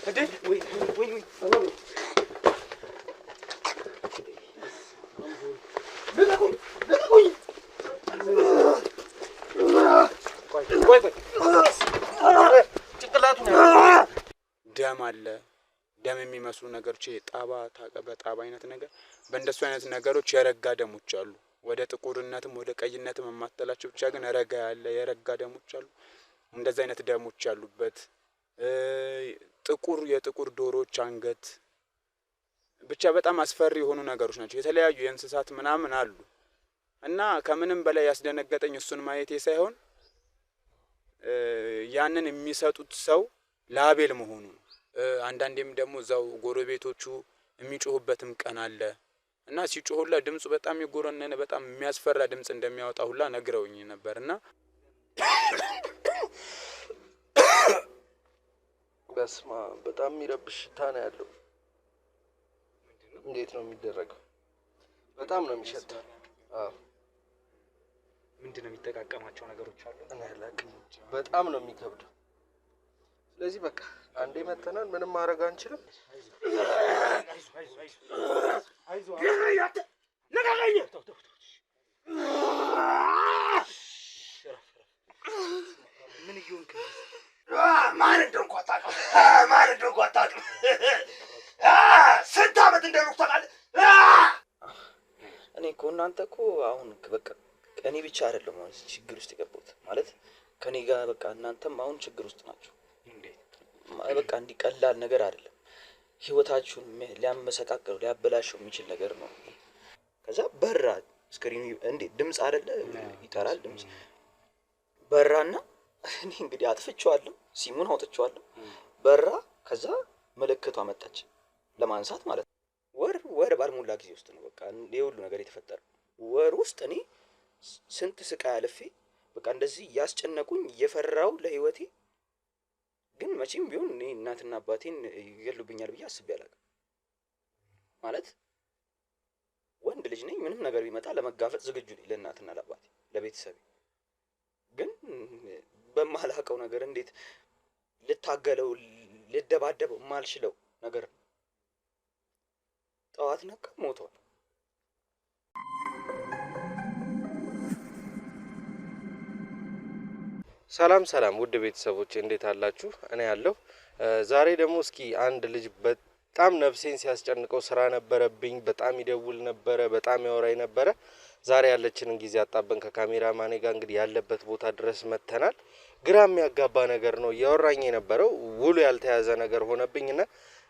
እንዴ ወይ ደም አለ ደም የሚመስሉ ነገሮች ጣባ በጣባ አይነት ነገር በእንደሱ አይነት ነገሮች የረጋ ደሞች አሉ ወደ ጥቁርነትም ወደ ቀይነትም የማትላቸው ብቻ ግን ረጋ ያለ የረጋ ደሞች አሉ እንደዛ አይነት ደሞች ያሉበት ጥቁር የጥቁር ዶሮች አንገት ብቻ በጣም አስፈሪ የሆኑ ነገሮች ናቸው የተለያዩ የእንስሳት ምናምን አሉ እና ከምንም በላይ ያስደነገጠኝ እሱን ማየቴ ሳይሆን ያንን የሚሰጡት ሰው ላቤል መሆኑ ነው አንዳንዴም ደግሞ እዛው ጎረቤቶቹ የሚጮሁበትም ቀን አለ እና ሲጮሁላ ድምጹ በጣም ይጎረነነ በጣም የሚያስፈራ ድምጽ እንደሚያወጣ ሁላ ነግረውኝ ነበርና በስማ በጣም የሚረብሽ ታና ያለው እንዴት ነው የሚደረገው በጣም ነው የሚሸተው አዎ ምንድነው የሚጠቃቀማቸው ነገሮች አሉ እኔ አላውቅም በጣም ነው የሚከብደው ስለዚህ በቃ አንዴ መተናል ምንም ማድረግ አንችልም አይዞ ነጋጋኝ ምን ይሁንክ ማን እንደሆንኩ አታውቅም ስንት ዓመት እንደኖርኩ ታውቃለህ እኔ እኮ እናንተ እኮ አሁን በቃ እኔ ብቻ አይደለም ማለት ችግር ውስጥ የገባሁት ማለት ከኔ ጋር በቃ እናንተም አሁን ችግር ውስጥ ናችሁ በቃ እንዲቀላል ነገር አይደለም ህይወታችሁን ሊያመሰቃቅለው ሊያበላሽው የሚችል ነገር ነው ከዛ በራ ስክሪኑ እንዴ ድምጽ አይደለ ይጠራል ድምጽ በራና እኔ እንግዲህ አጥፍቼዋለሁ ሲሙን አውጥቼዋለሁ በራ ከዛ ምልክቷ መጣች ለማንሳት ማለት ወር ባልሞላ ጊዜ ውስጥ ነው በቃ የሁሉ ነገር የተፈጠረው ወር ውስጥ እኔ ስንት ስቃይ አልፌ በቃ እንደዚህ ያስጨነቁኝ እየፈራው ለህይወቴ ግን መቼም ቢሆን እኔ እናትና አባቴን ይገሉብኛል ብዬ አስቤ አላውቅም ማለት ወንድ ልጅ ነኝ ምንም ነገር ቢመጣ ለመጋፈጥ ዝግጁ ነኝ ለእናትና ለአባቴ ለቤተሰቤ ግን በማላውቀው ነገር እንዴት ልታገለው ልደባደበው ማልችለው ነገር ነው ጠዋት ነቃ ሞቷል ሰላም ውድ ቤተሰቦቼ እንዴት አላችሁ እኔ ያለው ዛሬ ደግሞ እስኪ አንድ ልጅ በጣም ነፍሴን ሲያስጨንቀው ስራ ነበረብኝ በጣም ይደውል ነበር በጣም ያወራይ ነበር ዛሬ ያለችንን ጊዜ አጣበን ከካሜራ ማኔ ጋር እንግዲህ ያለበት ቦታ ድረስ መተናል ግራም ያጋባ ነገር ነው ያወራኝ የነበረው ውሉ ያልተያዘ ነገር ሆነብኝና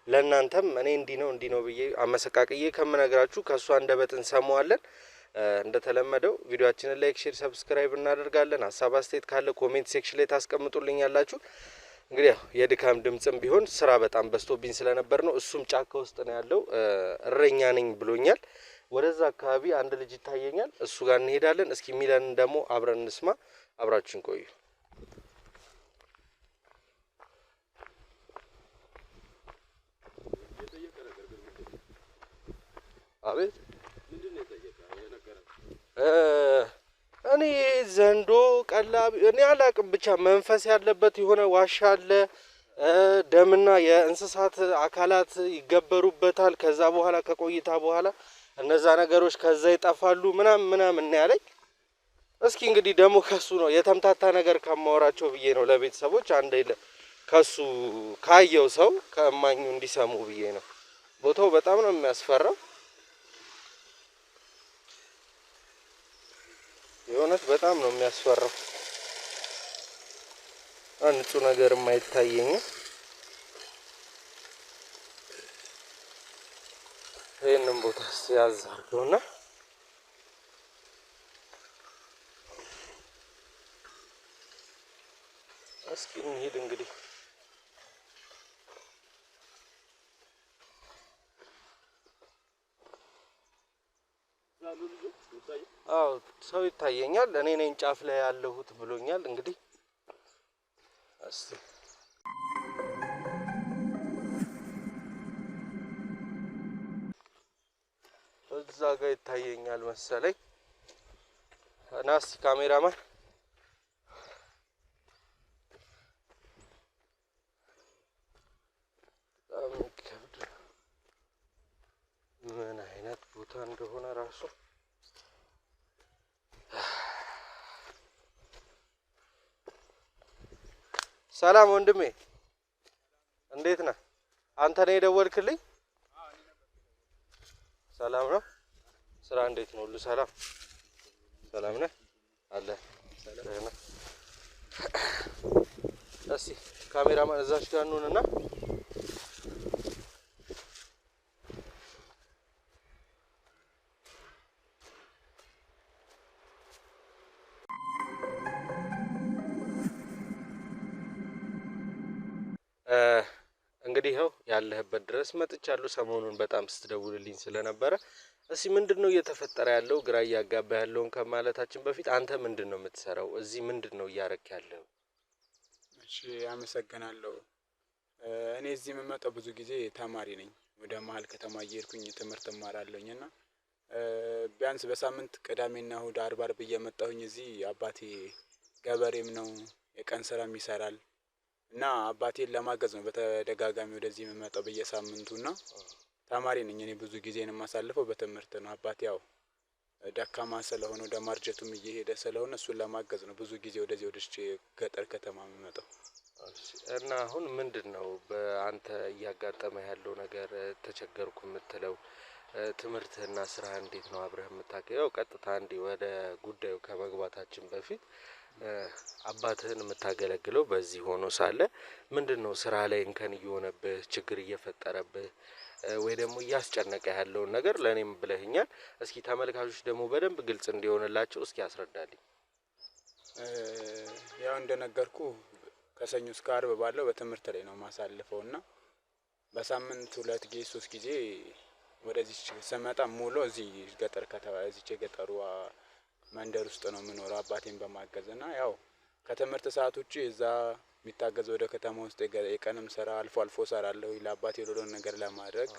ለእናንተም እኔ እንዲ ነው ብዬ አመሰቃቅዬ ከመነግራችሁ ከሷ እንደበጥን ሰማዋለን እንደተለመደው ቪዲዮአችንን ላይክ ሼር ሰብስክራይብ እናደርጋለን ሐሳብ አስተያየት ካለ ኮሜንት ሴክሽን ላይ ታስቀምጡልኛላችሁ እንግዲህ የድካም ድምጽም ቢሆን ስራ በጣም በስቶብኝ ስለነበር ነው እሱም ጫካ ውስጥ ነው ያለው እረኛ ነኝ ብሎኛል ወደዛ አካባቢ አንድ ልጅ ይታየኛል እሱ ጋር እንሄዳለን እስኪ ሚለን ደግሞ አብረን እንስማ አብራችሁን ቆዩ አቤት ምንድነው የጠየቀው እኔ ዘንዶ ቀላብ እኔ አላቅም ብቻ መንፈስ ያለበት የሆነ ዋሻ አለ ደምና የእንስሳት አካላት ይገበሩበታል ከዛ በኋላ ከቆይታ በኋላ እነዛ ነገሮች ከዛ ይጣፋሉ ምናምን ያለኝ እስኪ እንግዲህ ደግሞ ከሱ ነው የተምታታ ነገር ከማወራቸው ብዬ ነው ለቤተሰቦች አንዴ ከሱ ካየው ሰው ከማኙ እንዲሰሙ ብዬ ነው ቦታው በጣም ነው የሚያስፈራው የሆነስ በጣም ነው የሚያስፈራው አንጹ ነገር የማይታየኝ ይሄንን ቦታ ሲያዛርገውና እስኪ እንሂድ እንግዲህ አዎ ሰው ይታየኛል እኔ ነኝ ጫፍ ላይ ያለሁት ብሎኛል እንግዲህ እስቲ እዛ ጋር ይታየኛል መሰለኝ ናስ ካሜራማን ሰላም ወንድሜ፣ እንዴት ነህ? አንተ ነህ የደወልክልኝ? ሰላም ነው? ስራ እንዴት ነው? ሁሉ ሰላም? ሰላም ነህ? አለ ሰላም። እስኪ ካሜራማን እዛች ጋር እንሁንና እንግዲህ ይኸው ያለህበት ድረስ መጥቻለሁ። ሰሞኑን በጣም ስትደውልልኝ ስለነበረ እስኪ ምንድነው እየተፈጠረ ያለው ግራ እያጋባ ያለውን ከማለታችን በፊት አንተ ምንድነው የምትሰራው? እዚህ ምንድነው እያረክ ያለው? እሺ አመሰግናለሁ። እኔ እዚህ የምመጣው ብዙ ጊዜ ተማሪ ነኝ። ወደ መሀል ከተማ እየሄድኩኝ ትምህርት እማራለሁኝ እና ቢያንስ በሳምንት ቅዳሜና እሁድ አርብ አርብ እየመጣሁኝ እዚህ አባቴ ገበሬም ነው፣ የቀን ስራም ይሰራል እና አባቴን ለማገዝ ነው በተደጋጋሚ ወደዚህ የምመጣው በየሳምንቱና ተማሪ ነኝ። እኔ ብዙ ጊዜን የማሳልፈው በትምህርት ነው። አባቴ ያው ደካማ ስለሆነ ወደ ማርጀቱም እየሄደ ስለሆነ እሱን ለማገዝ ነው ብዙ ጊዜ ወደዚህ ወደ ገጠር ከተማ የምመጣው። እና አሁን ምንድነው በአንተ እያጋጠመ ያለው ነገር? ተቸገርኩ የምትለው ትምህርትህና ስራ እንዴት ነው አብረህ የምታገኘው? ቀጥታ እንዲህ ወደ ጉዳዩ ከመግባታችን በፊት አባትህን የምታገለግለው በዚህ ሆኖ ሳለ ምንድነው ስራ ላይ እንከን እየሆነብህ ችግር እየፈጠረብህ ወይ ደግሞ እያስጨነቀ ያለውን ነገር ለእኔም ብለህኛል። እስኪ ተመልካቾች ደግሞ በደንብ ግልጽ እንዲሆንላቸው እስኪ አስረዳልኝ። ያው እንደነገርኩ ከሰኞ እስከ አርብ ባለው በትምህርት ላይ ነው ማሳልፈው እና በሳምንት 2 ጊዜ 3 ጊዜ ወደዚህ ስመጣ ሙሉ እዚህ ገጠር ከተማ እዚህ የገጠሩ መንደር ውስጥ ነው የምኖረው አባቴን በማገዝ እና ያው ከትምህርት ሰዓት ውጪ እዛ የሚታገዝ ወደ ከተማ ውስጥ የቀንም ስራ አልፎ አልፎ እሰራለሁ ለአባቴ የሌለውን ነገር ለማድረግ።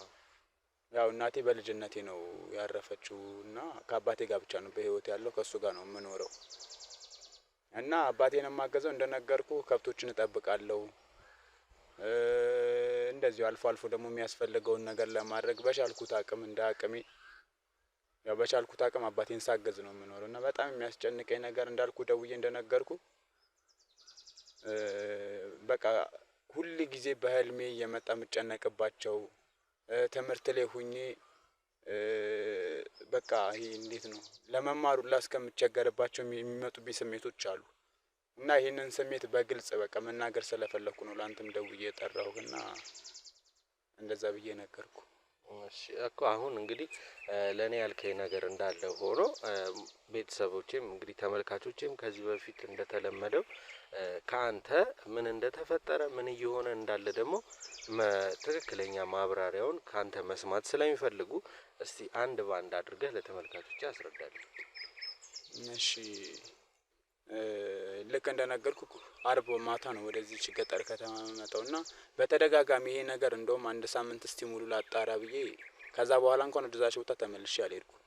ያው እናቴ በልጅነቴ ነው ያረፈችው እና ከአባቴ ጋር ብቻ ነው በህይወት ያለው፣ ከሱ ጋር ነው የምኖረው እና አባቴን የማገዘው እንደነገርኩ ከብቶችን እጠብቃለሁ። እንደዚሁ አልፎ አልፎ ደግሞ የሚያስፈልገውን ነገር ለማድረግ በቻልኩት አቅም እንደ አቅሜ ያው በቻልኩት አቅም አባቴን ሳገዝ ነው የምኖረው እና በጣም የሚያስጨንቀኝ ነገር እንዳልኩ ደውዬ እንደነገርኩ በቃ ሁል ጊዜ በህልሜ እየመጣ የምጨነቅባቸው ትምህርት ላይ ሁኜ በቃ ይሄ እንዴት ነው ለመማር ሁላ እስከምቸገርባቸው የሚመጡብኝ ስሜቶች አሉ እና ይሄንን ስሜት በግልጽ በቃ መናገር ስለፈለኩ ነው ላንተም ደውዬ የጠራሁና እንደዛ ብዬ ነገርኩ። እሺ እኮ አሁን እንግዲህ ለኔ ያልከኝ ነገር እንዳለ ሆኖ ቤተሰቦቼም እንግዲህ ተመልካቾቼም ከዚህ በፊት እንደተለመደው ከአንተ ምን እንደተፈጠረ ምን እየሆነ እንዳለ ደግሞ ትክክለኛ ማብራሪያውን ካንተ መስማት ስለሚፈልጉ እስቲ አንድ ባንድ አድርገህ ለተመልካቾች አስረዳልኝ። እሺ ልክ እንደነገርኩ አርብ ማታ ነው ወደዚህ ገጠር ከተማ የምመጣውና በተደጋጋሚ ይሄ ነገር እንደውም አንድ ሳምንት እስቲ ሙሉ ላጣራ ብዬ ከዛ በኋላ እንኳን ወደዛች ቦታ ተመልሼ አልሄድኩም።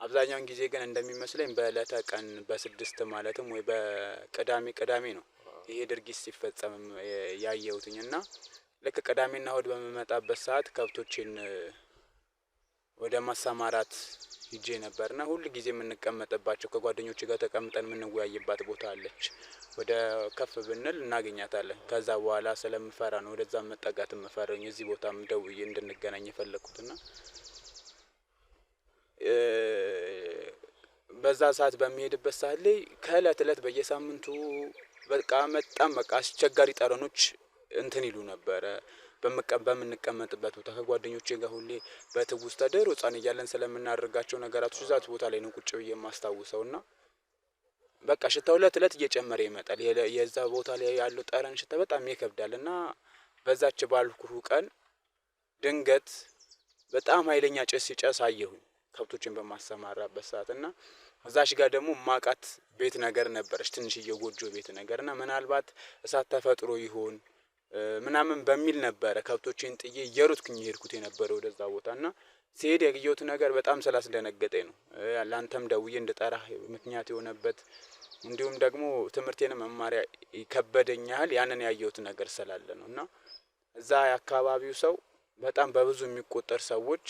አብዛኛውን ጊዜ ግን እንደሚመስለኝ በእለተ ቀን በ6 ማለትም ወይ በቅዳሜ ነው ይሄ ድርጊት ሲፈጸም ያየሁትኝ እና ልክ ቅዳሜና እሁድ በመመጣበት ሰዓት ከብቶችን ወደ ማሰማራት ሂጄ ነበርና ሁሉ ጊዜ የምንቀመጥባቸው ከጓደኞቼ ጋር ተቀምጠን የምንወያይባት ቦታ አለች። ወደ ከፍ ብንል እናገኛታለን። ከዛ በኋላ ስለምፈራ ነው ወደዛ መጠጋት የምፈራኝ። እዚህ ቦታም ደውዬ እንድንገናኝ የፈለኩትና በዛ ሰዓት በሚሄድበት ሰዓት ላይ ከእለት እለት በየሳምንቱ በቃ በቃ አስቸጋሪ ጠረኖች እንትን ይሉ ነበረ። በምንቀመጥበት ቦታ ከጓደኞቼ ጋር ሁሌ በትውስታ ድሮ ህፃን እያለን ስለምናደርጋቸው ነገራቶች እዛች ቦታ ላይ ነው ቁጭ ብዬ የማስታውሰውና በቃ ሽታው እለት እለት እየጨመረ ይመጣል። የዛ ቦታ ላይ ያለው ጠረን ሽታ በጣም ይከብዳልና በዛች ባልኩህ ቀን ድንገት በጣም ኃይለኛ ጭስ ሲጨስ አየሁኝ ከብቶችን በማሰማራበት ሰዓት እና እዛች ጋር ደግሞ ማቃት ቤት ነገር ነበረች፣ ትንሽዬ ጎጆ ቤት ነገርና ምናልባት እሳት ተፈጥሮ ይሆን ምናምን በሚል ነበረ ከብቶቼን ጥዬ እየሮጥኩኝ የሄድኩት የነበረው ወደዛ ቦታና ሲሄድ ያየሁት ነገር በጣም ስላስደነገጠኝ ነው ላንተም ደውዬ እንድጠራህ ምክንያት የሆነበት። እንዲሁም ደግሞ ትምህርቴን መማሪያ ከበደኝ ያህል ያንን ያየሁት ነገር ስላለ ነውና እዛ የአካባቢው ሰው በጣም በብዙ የሚቆጠር ሰዎች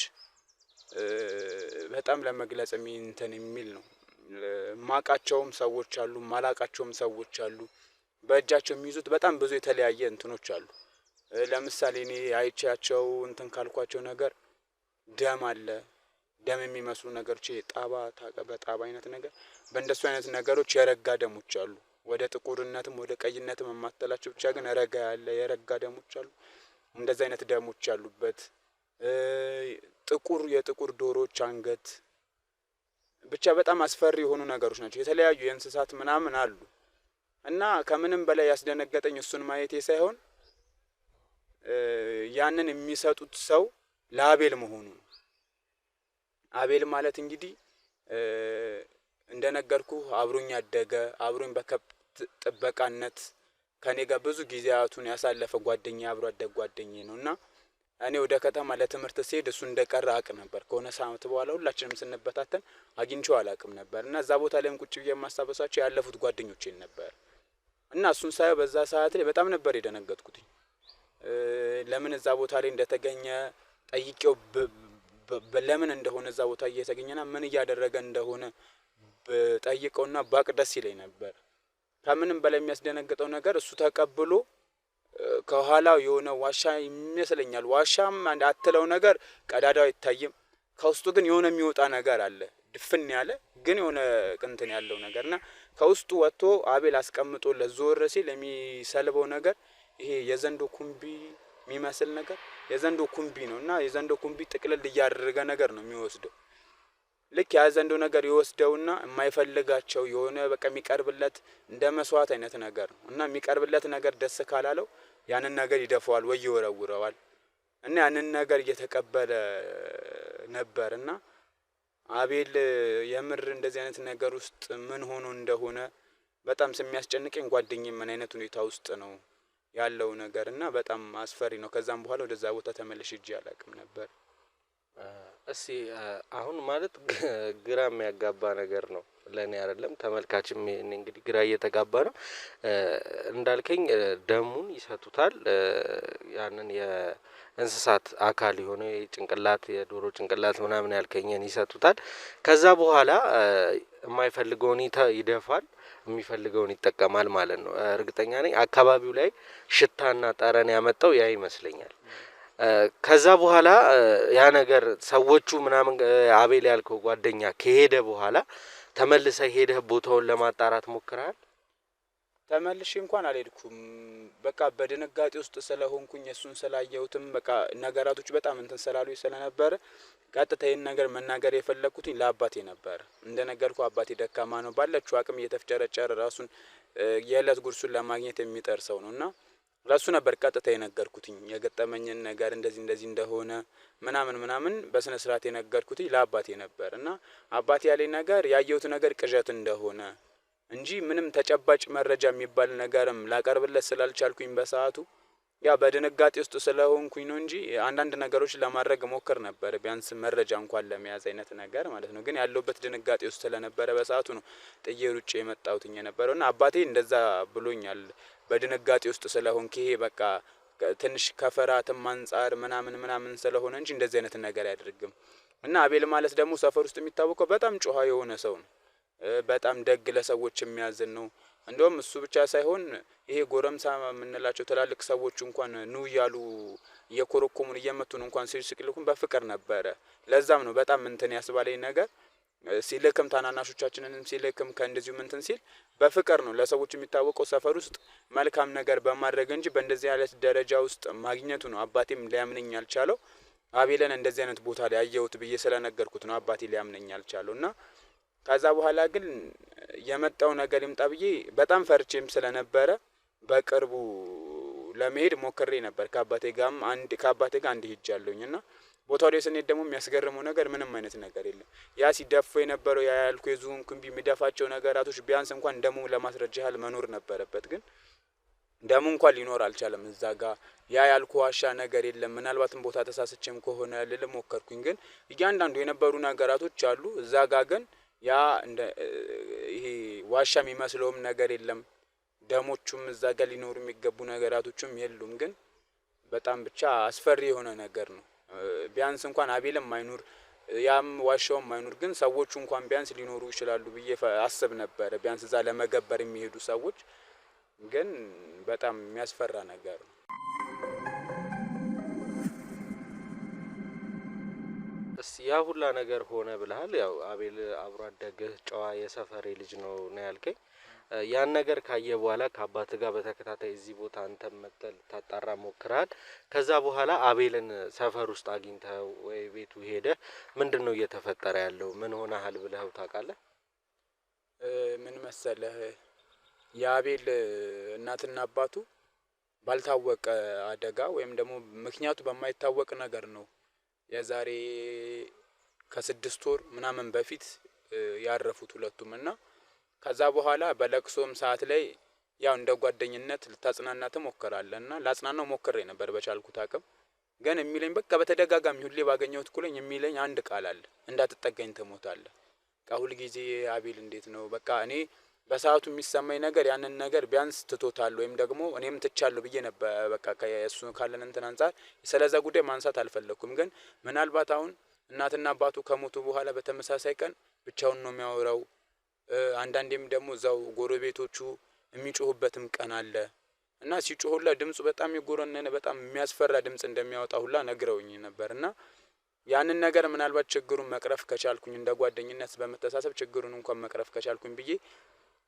በጣም ለመግለጽ እንትን የሚል ነው። ማቃቸውም ሰዎች አሉ፣ ማላቃቸውም ሰዎች አሉ። በእጃቸው የሚይዙት በጣም ብዙ የተለያየ እንትኖች አሉ። ለምሳሌ እኔ አይቻቸው እንትን ካልኳቸው ነገር ደም አለ። ደም የሚመስሉ ነገሮች ጣባ በጣባ አይነት ነገር በእንደሱ አይነት ነገሮች የረጋ ደሞች አሉ። ወደ ጥቁርነትም ወደ ቀይነትም የማትላቸው ብቻ ግን ረጋ ያለ የረጋ ደሞች አሉ። እንደዚህ አይነት ደሞች ያሉበት ጥቁር የጥቁር ዶሮዎች አንገት ብቻ በጣም አስፈሪ የሆኑ ነገሮች ናቸው። የተለያዩ የእንስሳት ምናምን አሉ እና ከምንም በላይ ያስደነገጠኝ እሱን ማየቴ ሳይሆን ያንን የሚሰጡት ሰው ለአቤል መሆኑ ነው። አቤል ማለት እንግዲህ እንደነገርኩህ አብሮኝ ያደገ አብሮኝ በከብት ጥበቃነት ከኔ ጋር ብዙ ጊዜያቱን ያሳለፈ ጓደኛ አብሮ አደግ ጓደኛዬ ነው እና እኔ ወደ ከተማ ለትምህርት ስሄድ እሱ እንደቀረ አቅ ነበር። ከሆነ ሳምንት በኋላ ሁላችንም ስንበታተን አግኝቼው አላቅም ነበር እና እዛ ቦታ ላይም ቁጭ ብዬ የማስታወሳቸው ያለፉት ጓደኞቼን ነበር እና እሱን ሳየው በዛ ሰዓት ላይ በጣም ነበር የደነገጥኩት። ለምን እዛ ቦታ ላይ እንደተገኘ ጠይቄው ለምን እንደሆነ እዛ ቦታ እየተገኘና ምን እያደረገ እንደሆነ ጠይቀውና ባቅ ደስ ይለኝ ነበር። ከምንም በላይ የሚያስደነግጠው ነገር እሱ ተቀብሎ ከኋላው የሆነ ዋሻ ይመስለኛል። ዋሻም አትለው ነገር ቀዳዳው አይታይም። ከውስጡ ግን የሆነ የሚወጣ ነገር አለ። ድፍን ያለ ግን የሆነ ቅንትን ያለው ነገርና ከውስጡ ወጥቶ አቤል አስቀምጦ ለዞር ሲል የሚሰልበው ነገር ይሄ የዘንዶ ኩምቢ የሚመስል ነገር የዘንዶ ኩምቢ ነውና የዘንዶ ኩምቢ ጥቅልል እያደረገ ነገር ነው የሚወስደው። ልክ ያ ዘንዶ ነገር ይወስደውና የማይፈልጋቸው የሆነ በቃ የሚቀርብለት እንደ መስዋዕት አይነት ነገር ነው እና የሚቀርብለት ነገር ደስ ካላለው ያንን ነገር ይደፋዋል ወይ ይወረውረዋል እና ያንን ነገር እየተቀበለ ነበርና አቤል የምር እንደዚህ አይነት ነገር ውስጥ ምን ሆኖ እንደሆነ በጣም ስለሚያስጨንቀኝ ጓደኛዬ ምን አይነት ሁኔታ ውስጥ ነው ያለው ነገር እና በጣም አስፈሪ ነው። ከዛም በኋላ ወደዛ ቦታ ተመልሼ ሄጄ አላውቅም ነበር። እስቲ አሁን ማለት ግራ የሚያጋባ ነገር ነው ለኔ አይደለም ተመልካችም ይሄን እንግዲህ ግራ እየተጋባ ነው። እንዳልከኝ ደሙን ይሰጡታል። ያንን የእንስሳት አካል የሆነ ጭንቅላት የዶሮ ጭንቅላት ምናምን ያልከኝን ይሰጡታል። ከዛ በኋላ የማይፈልገውን ይደፋል፣ የሚፈልገውን ይጠቀማል ማለት ነው። እርግጠኛ ነኝ አካባቢው ላይ ሽታና ጠረን ያመጣው ያ ይመስለኛል። ከዛ በኋላ ያ ነገር ሰዎቹ ምናምን አቤል ያልከው ጓደኛ ከሄደ በኋላ ተመልሰህ ሄደህ ቦታውን ለማጣራት ሞክረሃል? ተመልሼ እንኳን አልሄድኩም። በቃ በድንጋጤ ውስጥ ስለሆንኩኝ እሱን ስላየሁትም በቃ ነገራቶች በጣም እንትን ስላሉኝ ስለነበረ ቀጥታ ይሄን ነገር መናገር የፈለኩትኝ ለአባቴ ነበር። እንደነገርኩ አባቴ ደካማ ነው። ባለችው አቅም እየተፍጨረጨረ ራሱን የእለት ጉርሱን ለማግኘት የሚጠር ሰው ነውና ለሱ ነበር ቀጥታ የነገርኩትኝ የገጠመኝን ነገር እንደዚህ እንደሆነ ምናምን በስነ ስርዓት የነገርኩትኝ ለአባቴ ነበር እና አባቴ ያለኝ ነገር ያየሁት ነገር ቅዠት እንደሆነ እንጂ ምንም ተጨባጭ መረጃ የሚባል ነገርም ላቀርብለት ስላልቻልኩኝ በሰዓቱ ያ በድንጋጤ ውስጥ ስለሆንኩኝ ነው እንጂ አንዳንድ ነገሮች ለማድረግ ሞክር ነበር ቢያንስ መረጃ እንኳን ለመያዝ አይነት ነገር ማለት ነው። ግን ያለውበት ድንጋጤ ውስጥ ስለነበረ በሰዓቱ ነው ጥዬ ሩጬ የመጣሁትኝ የነበረውና አባቴ እንደዛ ብሎኛል። በድንጋጤ ውስጥ ስለሆንክ ይሄ በቃ ትንሽ ከፍርሃትም አንፃር ምናምን ስለሆነ እንጂ እንደዚህ አይነት ነገር አያደርግም። እና አቤል ማለት ደግሞ ሰፈር ውስጥ የሚታወቀው በጣም ጮሃ የሆነ ሰው ነው። በጣም ደግ ለሰዎች የሚያዝን ነው። እንደውም እሱ ብቻ ሳይሆን ይሄ ጎረምሳ የምንላቸው ትላልቅ ሰዎች እንኳን ኑ እያሉ እየኮረኮሙን እየመቱን እንኳን ሲልኩን በፍቅር ነበረ። ለዛም ነው በጣም እንትን ያስባለኝ ነገር ሲልክም ታናናሾቻችንንም ሲልክም ከእንደዚሁ እንትን ሲል በፍቅር ነው ለሰዎች የሚታወቀው ሰፈር ውስጥ መልካም ነገር በማድረግ እንጂ በእንደዚህ አይነት ደረጃ ውስጥ ማግኘቱ ነው አባቴም ሊያምነኝ ያልቻለው። አቤልን እንደዚህ አይነት ቦታ ላይ አየሁት ብዬ ስለነገርኩት ነው አባቴ ሊያምነኝ ያልቻለው እና ከዛ በኋላ ግን የመጣው ነገር ይምጣ ብዬ በጣም ፈርቼም ስለነበረ በቅርቡ ለመሄድ ሞክሬ ነበር። ከአባቴ ጋር አንድ ሄጃለሁኝ እና ቦታው ላይ ስንሄድ ደግሞ የሚያስገርመው ነገር ምንም አይነት ነገር የለም። ያ ሲደፋ የነበረው ያ ያልኩ የዝሆን ኩምቢ የሚደፋቸው ነገራቶች ቢያንስ እንኳን ደሙ ለማስረጃ ያህል መኖር ነበረበት። ግን ደሙ እንኳን ሊኖር አልቻለም። እዛ ጋር ያ ያልኩ ዋሻ ነገር የለም። ምናልባትም ቦታ ተሳስቼም ከሆነ ልል ሞከርኩኝ። ግን እያንዳንዱ የነበሩ ነገራቶች አሉ። እዛ ጋር ግን ያ እንደ ይሄ ዋሻ የሚመስለውም ነገር የለም። ደሞቹም እዛ ጋር ሊኖሩ የሚገቡ ነገራቶችም የሉም። ግን በጣም ብቻ አስፈሪ የሆነ ነገር ነው። ቢያንስ እንኳን አቤልም አይኑር ያም ዋሻውም አይኑር ግን ሰዎቹ እንኳን ቢያንስ ሊኖሩ ይችላሉ ብዬ አስብ ነበር። ቢያንስ እዛ ለመገበር የሚሄዱ ሰዎች ግን በጣም የሚያስፈራ ነገር ነው። እስቲ ያ ሁላ ነገር ሆነ ብለሃል። ያው አቤል አብሮ አደግህ ጨዋ የሰፈሬ ልጅ ነው ያልከኝ። ያን ነገር ካየ በኋላ ከአባት ጋር በተከታታይ እዚህ ቦታ አንተም መጥተህ ልታጣራ ሞክረሃል። ከዛ በኋላ አቤልን ሰፈር ውስጥ አግኝተኸው ወይ ቤቱ ሄደህ ምንድን ነው እየተፈጠረ ያለው ምን ሆነሃል ብለኸው ታውቃለህ? ምን መሰለህ የአቤል እናትና አባቱ ባልታወቀ አደጋ ወይም ደግሞ ምክንያቱ በማይታወቅ ነገር ነው የዛሬ ከ6 ወር ምናምን በፊት ያረፉት ሁለቱም እና ከዛ በኋላ በለቅሶም ሰዓት ላይ ያው እንደ ጓደኝነት ልታጽናና ትሞክራለህ እና ላጽናናው ሞክሬ ነበር በቻልኩት አቅም። ግን የሚለኝ በቃ በተደጋጋሚ ሁሌ ባገኘሁት ኩለኝ የሚለኝ አንድ ቃል አለ፣ እንዳትጠጋኝ ትሞታለህ። በቃ ሁል ጊዜ አቤል እንዴት ነው በቃ እኔ በሰዓቱ የሚሰማኝ ነገር ያንን ነገር ቢያንስ ትቶታል ወይም ደግሞ እኔም ትቻለሁ ብዬ ነበር። በቃ ከእሱ ካለን እንትን አንፃር ስለዛ ጉዳይ ማንሳት አልፈለኩም። ግን ምናልባት አሁን እናትና አባቱ ከሞቱ በኋላ በተመሳሳይ ቀን ብቻውን ነው የሚያወራው። አንዳንዴም ደግሞ እዛው ጎረቤቶቹ የሚጮሁበትም ቀን አለ እና ሲጮሁላ ድምፁ በጣም የጎረነነ በጣም የሚያስፈራ ድምጽ እንደሚያወጣ ሁላ ነግረውኝ ነበር። እና ያንን ነገር ምናልባት ችግሩን መቅረፍ ከቻልኩኝ እንደ ጓደኝነት በመተሳሰብ ችግሩን እንኳን መቅረፍ ከቻልኩኝ ብዬ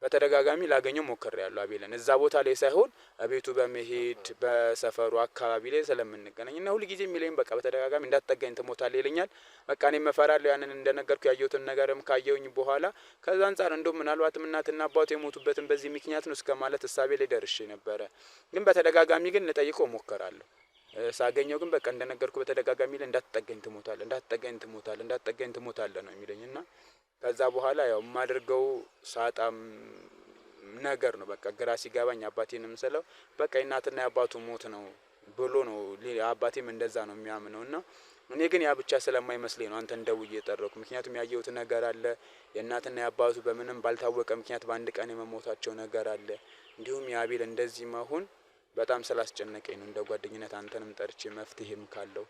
በተደጋጋሚ ላገኘው ሞክሬያለሁ አቤልን። እዛ ቦታ ላይ ሳይሆን ቤቱ በመሄድ በሰፈሩ አካባቢ ላይ ስለምንገናኝ እና ሁል ጊዜ የሚለኝ በቃ በተደጋጋሚ እንዳትጠጋኝ ትሞታለህ ይለኛል። በቃ እኔም እፈራለሁ ያንን እንደነገርኩ ያየሁትን ነገርም ካየሁኝ በኋላ ከዛ አንፃር እንደው ምናልባትም እናትና አባቱ የሞቱበትን በዚህ ምክንያት ነው እስከ ማለት እሳቤ ላይ ደርሼ ነበረ። ግን በተደጋጋሚ ግን ልጠይቀው ሞክራለሁ። ሳገኘው ግን በቃ እንደነገርኩ በተደጋጋሚ ላይ እንዳትጠጋኝ ትሞታለህ፣ እንዳትጠጋኝ ትሞታለህ፣ እንዳትጠጋኝ ትሞታለህ ነው የሚለኝ እና ከዛ በኋላ ያው የማደርገው ሳጣም ነገር ነው በቃ ግራ ሲገባኝ አባቴንም ስለው በቃ የእናትና የአባቱ ሞት ነው ብሎ ነው አባቴም እንደዛ ነው የሚያምነው። እና እኔ ግን ያ ብቻ ስለማይመስለኝ ነው አንተን ደውዬ የጠራሁት። ምክንያቱም ያየሁት ነገር አለ፣ የእናትና የአባቱ በምንም ባልታወቀ ምክንያት በአንድ ቀን የመሞታቸው ነገር አለ። እንዲሁም የአቤል እንደዚህ መሆን በጣም ስላስጨነቀኝ ነው እንደ ጓደኝነት አንተንም ጠርቼ መፍትሄም ካለው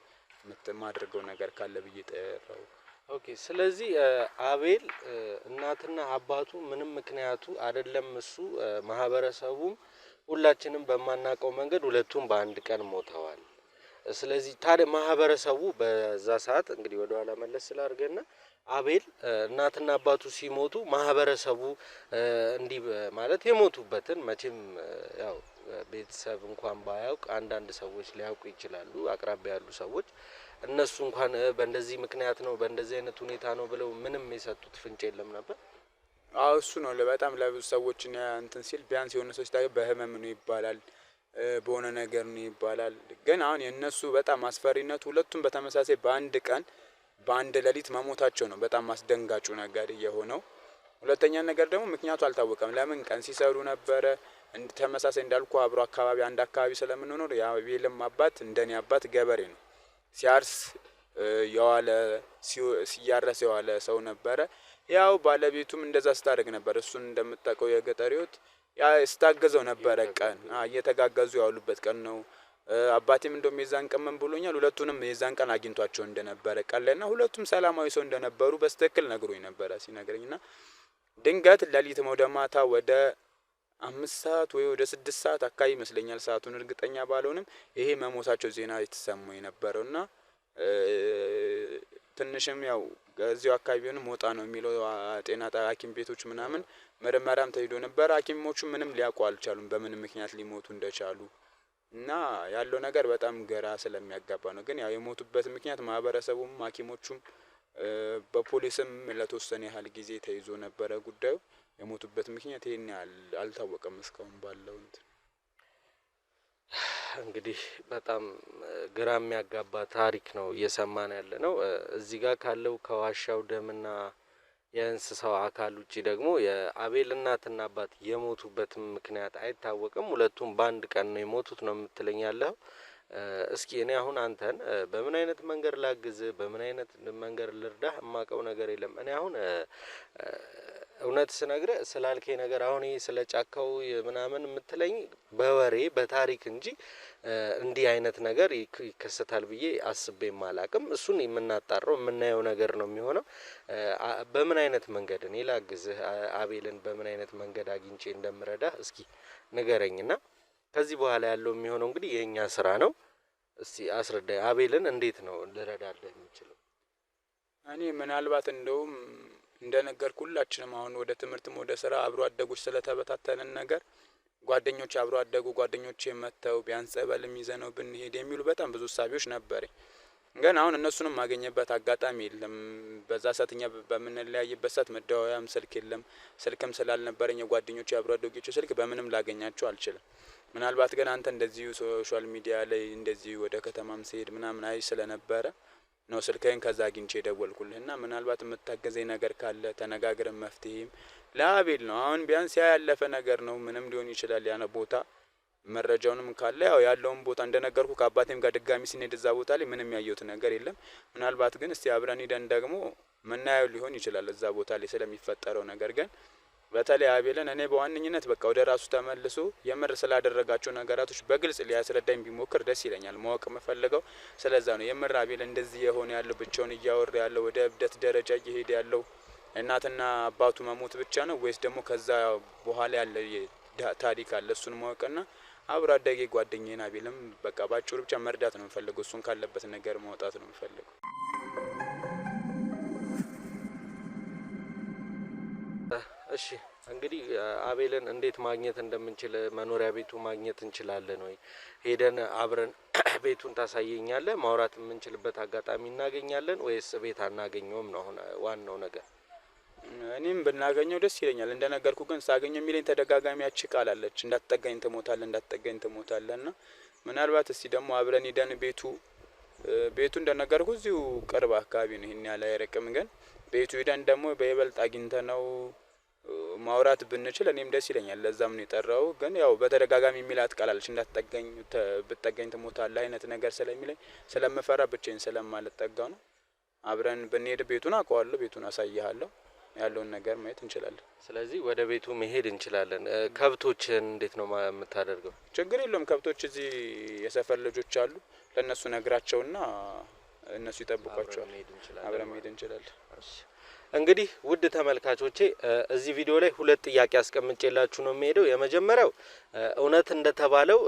የማደርገው ነገር ካለ ብዬ ጠራው። ኦኬ። ስለዚህ አቤል እናትና አባቱ ምንም ምክንያቱ አይደለም እሱ ማህበረሰቡም ሁላችንም በማናውቀው መንገድ ሁለቱም በአንድ ቀን ሞተዋል። ስለዚህ ታዲያ ማህበረሰቡ በዛ ሰዓት እንግዲህ ወደ ኋላ መለስ ስላርገና አቤል እናትና አባቱ ሲሞቱ ማህበረሰቡ እንዲህ ማለት የሞቱበትን መቼም ያው ቤተሰብ እንኳን ባያውቅ አንዳንድ ሰዎች ሊያውቁ ይችላሉ፣ አቅራቢያ ያሉ ሰዎች እነሱ እንኳን በእንደዚህ ምክንያት ነው በእንደዚህ አይነት ሁኔታ ነው ብለው ምንም የሰጡት ፍንጭ የለም ነበር። አዎ እሱ ነው በጣም ለብዙ ሰዎች እንትን ሲል ቢያንስ የሆነ ሰዎች ታዲያ በህመም ነው ይባላል፣ በሆነ ነገር ነው ይባላል። ግን አሁን የእነሱ በጣም አስፈሪነቱ ሁለቱም በተመሳሳይ በአንድ ቀን በአንድ ሌሊት መሞታቸው ነው በጣም አስደንጋጩ ነገር የሆነው። ሁለተኛ ነገር ደግሞ ምክንያቱ አልታወቀም። ለምን ቀን ሲሰሩ ነበረ። ተመሳሳይ እንዳልኩ አብሮ አካባቢ አንድ አካባቢ ስለምንኖር የአቤልም አባት እንደኔ አባት ገበሬ ነው። ሲያርስ የዋለ ሲያረስ የዋለ ሰው ነበረ። ያው ባለቤቱም እንደዛ ስታደርግ ነበር። እሱን እንደምታውቀው የገጠር ህይወት ያ ስታገዘው ነበረ። ቀን እየተጋገዙ ያሉበት ቀን ነው። አባቴም እንደውም የዛን ቀን ምን ብሎኛል፣ ሁለቱንም የዛን ቀን አግኝቷቸው እንደነበረ ቀን ላይና ሁለቱም ሰላማዊ ሰው እንደነበሩ በስትክክል ነግሮኝ ነበረ ሲነግረኝና ድንገት ሌሊት ወደ ማታ ወደ 5 ሰዓት ወይ ወደ 6 ሰዓት አካባቢ ይመስለኛል፣ ሰዓቱን እርግጠኛ ባልሆንም ይሄ መሞታቸው ዜና የተሰማው የነበረውና ትንሽም ያው እዚሁ አካባቢ ቢሆንም ሞጣ ነው የሚለው ጤና ሐኪም ቤቶች ምናምን ምርመራም ተሄዶ ነበር። ሐኪሞቹ ምንም ሊያውቁ አልቻሉም በምን ምክንያት ሊሞቱ እንደቻሉ እና ያለው ነገር በጣም ግራ ስለሚያጋባ ነው። ግን ያው የሞቱበት ምክንያት ማህበረሰቡም ሐኪሞቹም በፖሊስም ለተወሰነ ያህል ጊዜ ተይዞ ነበረ ጉዳዩ። የሞቱበት ምክንያት ይሄን አልታወቀም እስካሁን ባለው እንትን። እንግዲህ በጣም ግራ የሚያጋባ ታሪክ ነው እየሰማን ያለ ነው። እዚህ ጋር ካለው ከዋሻው ደምና የእንስሳው አካል ውጪ ደግሞ የአቤል እናትና አባት የሞቱበትም ምክንያት አይታወቅም። ሁለቱም በአንድ ቀን ነው የሞቱት ነው የምትለኝ ያለው። እስኪ እኔ አሁን አንተን በምን አይነት መንገድ ላግዝ፣ በምን አይነት መንገድ ልርዳህ የማውቀው ነገር የለም። እኔ አሁን እውነት ስነግርህ ስላልከኝ ነገር አሁን ይሄ ስለ ጫካው ምናምን የምትለኝ በወሬ በታሪክ እንጂ እንዲህ አይነት ነገር ይከሰታል ብዬ አስቤም አላቅም። እሱን የምናጣራው የምናየው ነገር ነው የሚሆነው። በምን አይነት መንገድ እኔ ላግዝህ አቤልን በምን አይነት መንገድ አግኝቼ እንደምረዳህ እስኪ ንገረኝና ከዚህ በኋላ ያለው የሚሆነው እንግዲህ የኛ ስራ ነው። እስቲ አስረዳኝ፣ አቤልን እንዴት ነው ልረዳልህ የምችለው? እኔ ምናልባት እንደውም እንደነገርኩህ ሁላችንም አሁን ወደ ትምህርትም ወደ ስራ አብሮ አደጎች ስለተበታተንን ነገር ጓደኞች አብሮ አደጉ ጓደኞቼ መተው ቢያንስ ጸበልም ይዘነው ብንሄድ የሚሉ በጣም ብዙ እሳቤዎች ነበረኝ። ግን አሁን እነሱንም ማገኘበት አጋጣሚ የለም። በዛ ሰዓት እኛ በምንለያይበት ሰዓት መደዋወያም ስልክ የለም። ስልክም ስላልነበረኝ የጓደኞቼ አብሮ አደጎቼ ስልክ በምንም ላገኛቸው አልችልም። ምናልባት ግን አንተ እንደዚሁ ሶሻል ሚዲያ ላይ እንደዚሁ ወደ ከተማም ሲሄድ ምናምን አይ ስለነበረ ነው ስልክህን ከዛ አግኝቼ ደወልኩልህና ምናልባት የምታገዘኝ ነገር ካለ ተነጋግረን መፍትሄም ለአቤል ነው። አሁን ቢያንስ ያ ያለፈ ነገር ነው፣ ምንም ሊሆን ይችላል። ያነ ቦታ መረጃውንም ካለ ያው ያለውን ቦታ እንደነገርኩ ከአባቴም ጋር ድጋሚ ስንሄድ እዛ ቦታ ላይ ምንም ያየሁት ነገር የለም። ምናልባት ግን እስቲ አብረን ሂደን ደግሞ ምናየው ሊሆን ይችላል እዛ ቦታ ላይ ስለሚፈጠረው ነገር። ግን በተለይ አቤልን እኔ በዋነኝነት በቃ ወደ ራሱ ተመልሶ የምር ስላደረጋቸው ነገራቶች በግልጽ ሊያስረዳኝ ቢሞክር ደስ ይለኛል። ማወቅ የምፈልገው ስለዛ ነው። የምር አቤል እንደዚህ የሆነ ያለው ብቻውን እያወራ ያለው ወደ እብደት ደረጃ እየሄደ ያለው እናትና አባቱ መሞት ብቻ ነው ወይስ ደግሞ ከዛ በኋላ ያለ ታሪክ አለ? እሱን ማወቅና አብሮ አደጌ ጓደኛዬን አቤልም በቃ ባጭሩ ብቻ መርዳት ነው የምፈልገው። እሱን ካለበት ነገር ማውጣት ነው የምፈልገው። እሺ እንግዲህ አቤልን እንዴት ማግኘት እንደምንችል መኖሪያ ቤቱ ማግኘት እንችላለን ወይ? ሄደን አብረን ቤቱን ታሳየኛለህ? ማውራት የምንችልበት አጋጣሚ እናገኛለን ወይስ ቤት አናገኘውም ነው አሁን ዋናው ነገር? እኔም ብናገኘው ደስ ይለኛል። እንደነገርኩ ግን ሳገኘው የሚለኝ ተደጋጋሚ ያቺ ቃል አለች፣ እንዳትጠጋኝ ትሞታለህ፣ እንዳትጠጋኝ ትሞታለህ። እና ምናልባት እስቲ ደግሞ አብረን ሄደን ቤቱ እንደነገርኩ እዚሁ ቅርብ አካባቢ ነው፣ ይሄን ያህል አይርቅም። ግን ቤቱ ሄደን ደግሞ በይበልጥ አግኝተነው ማውራት ብንችል እኔም ደስ ይለኛል። ለዛም ነው የጠራው። ግን ያው በተደጋጋሚ የሚላት ቃል አለች፣ እንዳትጠጋኝ ብትጠጋኝ ትሞታለህ አይነት ነገር ስለሚለኝ ስለምፈራ ብቻዬን ስለማልጠጋው ነው። አብረን ብንሄድ ቤቱን አውቀዋለሁ፣ ቤቱን አሳይሃለሁ፣ ያለውን ነገር ማየት እንችላለን። ስለዚህ ወደ ቤቱ መሄድ እንችላለን። ከብቶችን እንዴት ነው የምታደርገው? ችግር የለውም። ከብቶች እዚህ የሰፈር ልጆች አሉ፣ ለእነሱ ነግራቸውና እነሱ ይጠብቋቸዋል። አብረን መሄድ እንችላለን። እንግዲህ ውድ ተመልካቾቼ እዚህ ቪዲዮ ላይ ሁለት ጥያቄ አስቀምጬላችሁ ነው የሚሄደው። የመጀመሪያው እውነት እንደተባለው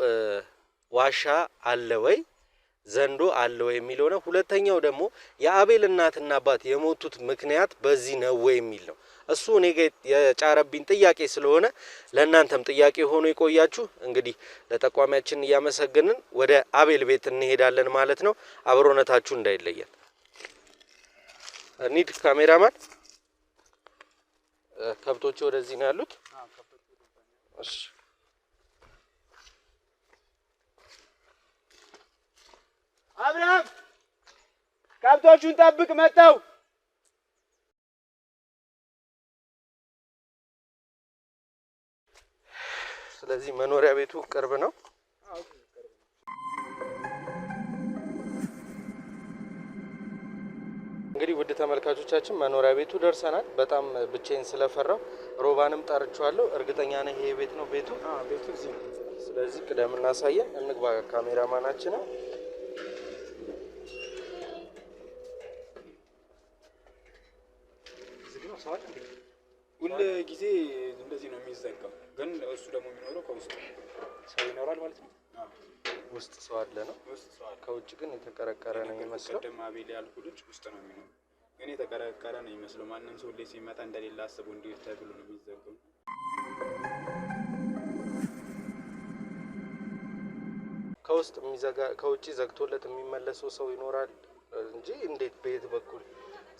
ዋሻ አለ ወይ ዘንዶ አለ ወይ የሚለው ነው። ሁለተኛው ደግሞ የአቤል እናትና አባት የሞቱት ምክንያት በዚህ ነው ወይ የሚል ነው። እሱ እኔ ጋር የጫረብኝ ጥያቄ ስለሆነ ለእናንተም ጥያቄ ሆኖ ይቆያችሁ። እንግዲህ ለጠቋሚያችን እያመሰገንን ወደ አቤል ቤት እንሄዳለን ማለት ነው። አብሮነታችሁ እንዳይለየን። ኒድ ካሜራማን ከብቶቹ ወደዚህ ነው ያሉት። እሺ አብርሃም ከብቶቹን ጠብቅ መጣው። ስለዚህ መኖሪያ ቤቱ ቅርብ ነው። እንግዲህ ውድ ተመልካቾቻችን መኖሪያ ቤቱ ደርሰናል። በጣም ብቻዬን ስለፈራው ሮባንም ጠርቼዋለሁ። እርግጠኛ ነኝ ይሄ ቤት ነው ቤቱ? ቤቱ እዚህ ነው። ስለዚህ ቅደም እናሳየን፣ እንግባ። ካሜራማናችን ሁሉ ጊዜ እንደዚህ ነው የሚዘጋው። ግን እሱ ደግሞ የሚኖረው ከውስጥ ሰው ይኖራል ማለት ነው። ውስጥ ሰው አለ ነው። ከውጭ ግን የተቀረቀረ ነው የሚመስለው። ቀደም አቤል ያልኩ ልጅ ውስጥ ነው የሚኖረው፣ ግን የተቀረቀረ ነው የሚመስለው። ማንም ሰው ላይ ሲመጣ እንደሌላ አስቦ እንዲሁ ተብሎ ነው የሚዘጋው። ከውስጥ ከውጭ ዘግቶለት የሚመለሰው ሰው ይኖራል እንጂ እንዴት በየት በኩል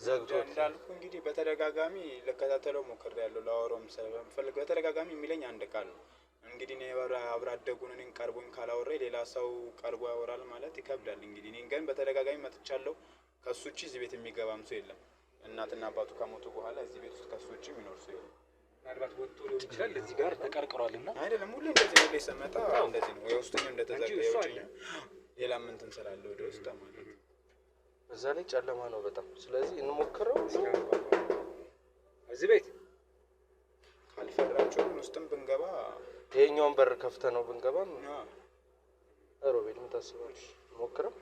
ዘግቶት? እንዳልኩ እንግዲህ በተደጋጋሚ ልከታተለው ሞክሬያለሁ። ላወራውም ስለምፈልግ በተደጋጋሚ የሚለኝ አንድ ቃል ነው። እንግዲህ እኔ አብሮ አደጉን እኔን ቀርቦኝ ካላወራ ሌላ ሰው ቀርቦ ያወራል ማለት ይከብዳል። እንግዲህ እኔን ግን በተደጋጋሚ መጥቻለሁ። ከሱ ውጪ እዚህ ቤት የሚገባም ሰው የለም። እናትና አባቱ ከሞቱ በኋላ እዚህ ቤት ውስጥ ከሱ ውጪ የሚኖር ሰው የለም። ምናልባት ወጥቶ ሊሆን ይችላል። እዚህ ጋር ተቀርቅሯልና አይደለም። ሁሌ እንደዚህ ነው። ላይ ሰመጣ እንደዚህ ነው። የውስጠኛው እንደተዘጋ የውጭኛው ሌላ ምን እንትን ስላለ ወደ ውስጥ ማለት ነው። እዛ ላይ ጨለማ ነው በጣም። ስለዚህ እንሞክረው። እዚህ ቤት አልፈራችሁም? ውስጥም ብንገባ ይሄኛውን በር ከፍተ ነው ብንገባም ሮቤል ምን ታስባለህ? ሞክረው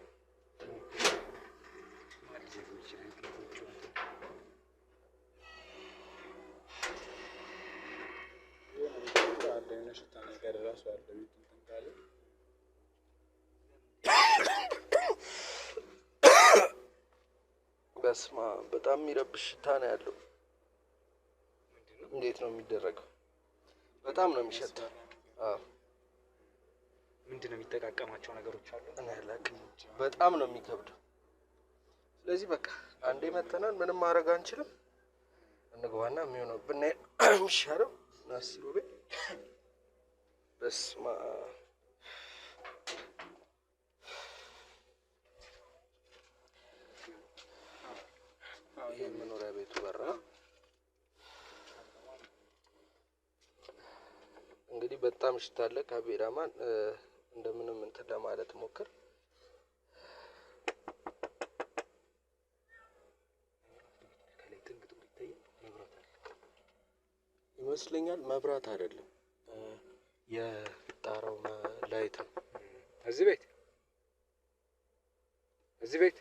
በስማ በጣም የሚረብሽ ሽታ ነው ያለው። እንዴት ነው የሚደረገው? በጣም ነው የሚሸተው። አዎ ምንድነው የሚጠቃቀማቸው ነገሮች አሉ? እኔ አላውቅም። በጣም ነው የሚከብደው። ስለዚህ በቃ አንዴ መተናል፣ ምንም ማድረግ አንችልም። እንግባና የሚሆነው ብናይ የሚሻለው ናስሩ ቤት በስማ ይሄ መኖሪያ ቤቱ በራ እንግዲህ በጣም ሽታ አለ። ካሜራማን እንደምንም እንትን ለማለት ሞክር። ይመስለኛል መብራት አይደለም የጣራው ላይት ነው። እዚህ ቤት እዚህ ቤት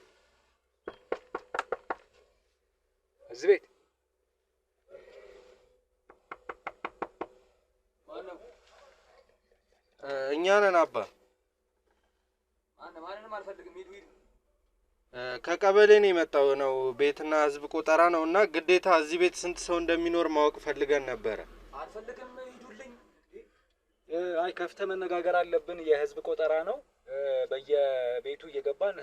እዚህ ቤት እኛ ነን አባ። ማንንም አልፈልግም። ሂዱ ሂዱ። ከቀበሌ ነው የመጣው ነው ቤትና ህዝብ ቆጠራ ነው እና ግዴታ እዚህ ቤት ስንት ሰው እንደሚኖር ማወቅ ፈልገን ነበረ። አልፈልግም። ሂዱልኝ። አይ ከፍተ መነጋገር አለብን። የህዝብ ቆጠራ ነው። በየቤቱ እየገባን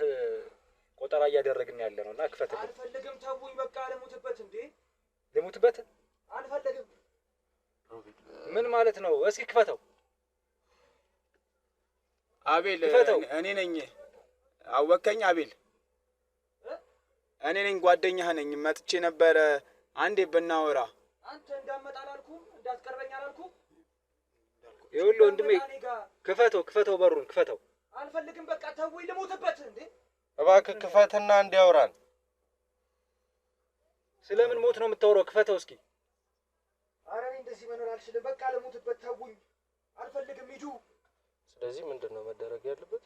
ቆጠራ እያደረግን ያለ ነው እና ክፈትልኝ። አልፈልግም። ተውኝ በቃ። ልሙትበት እንዴ? ልሙትበት? አልፈልግም። ምን ማለት ነው? እስኪ ክፈተው። አቤል እኔ ነኝ። አወከኝ አቤል? እኔ ነኝ፣ ጓደኛህ ነኝ። መጥቼ ነበረ አንዴ ብናወራ። አንተ እንዳትመጣ አላልኩም? እንዳትቀርበኝ አላልኩም? ይኸውልህ ወንድሜ ክፈተው፣ በሩን ክፈተው። አልፈልግም በቃ ተውኝ። ልሙትበት እንዴ? እባክህ ክፈትና እንዲያወራን። ስለምን ሞት ነው የምታወራው? ክፈተው እስኪ። ኧረ እኔ እንደዚህ መኖር አልችልም። በቃ ልሙትበት። ተውኝ። አልፈልግም። ሂዱ። ስለዚህ ምንድን ነው መደረግ ያለበት?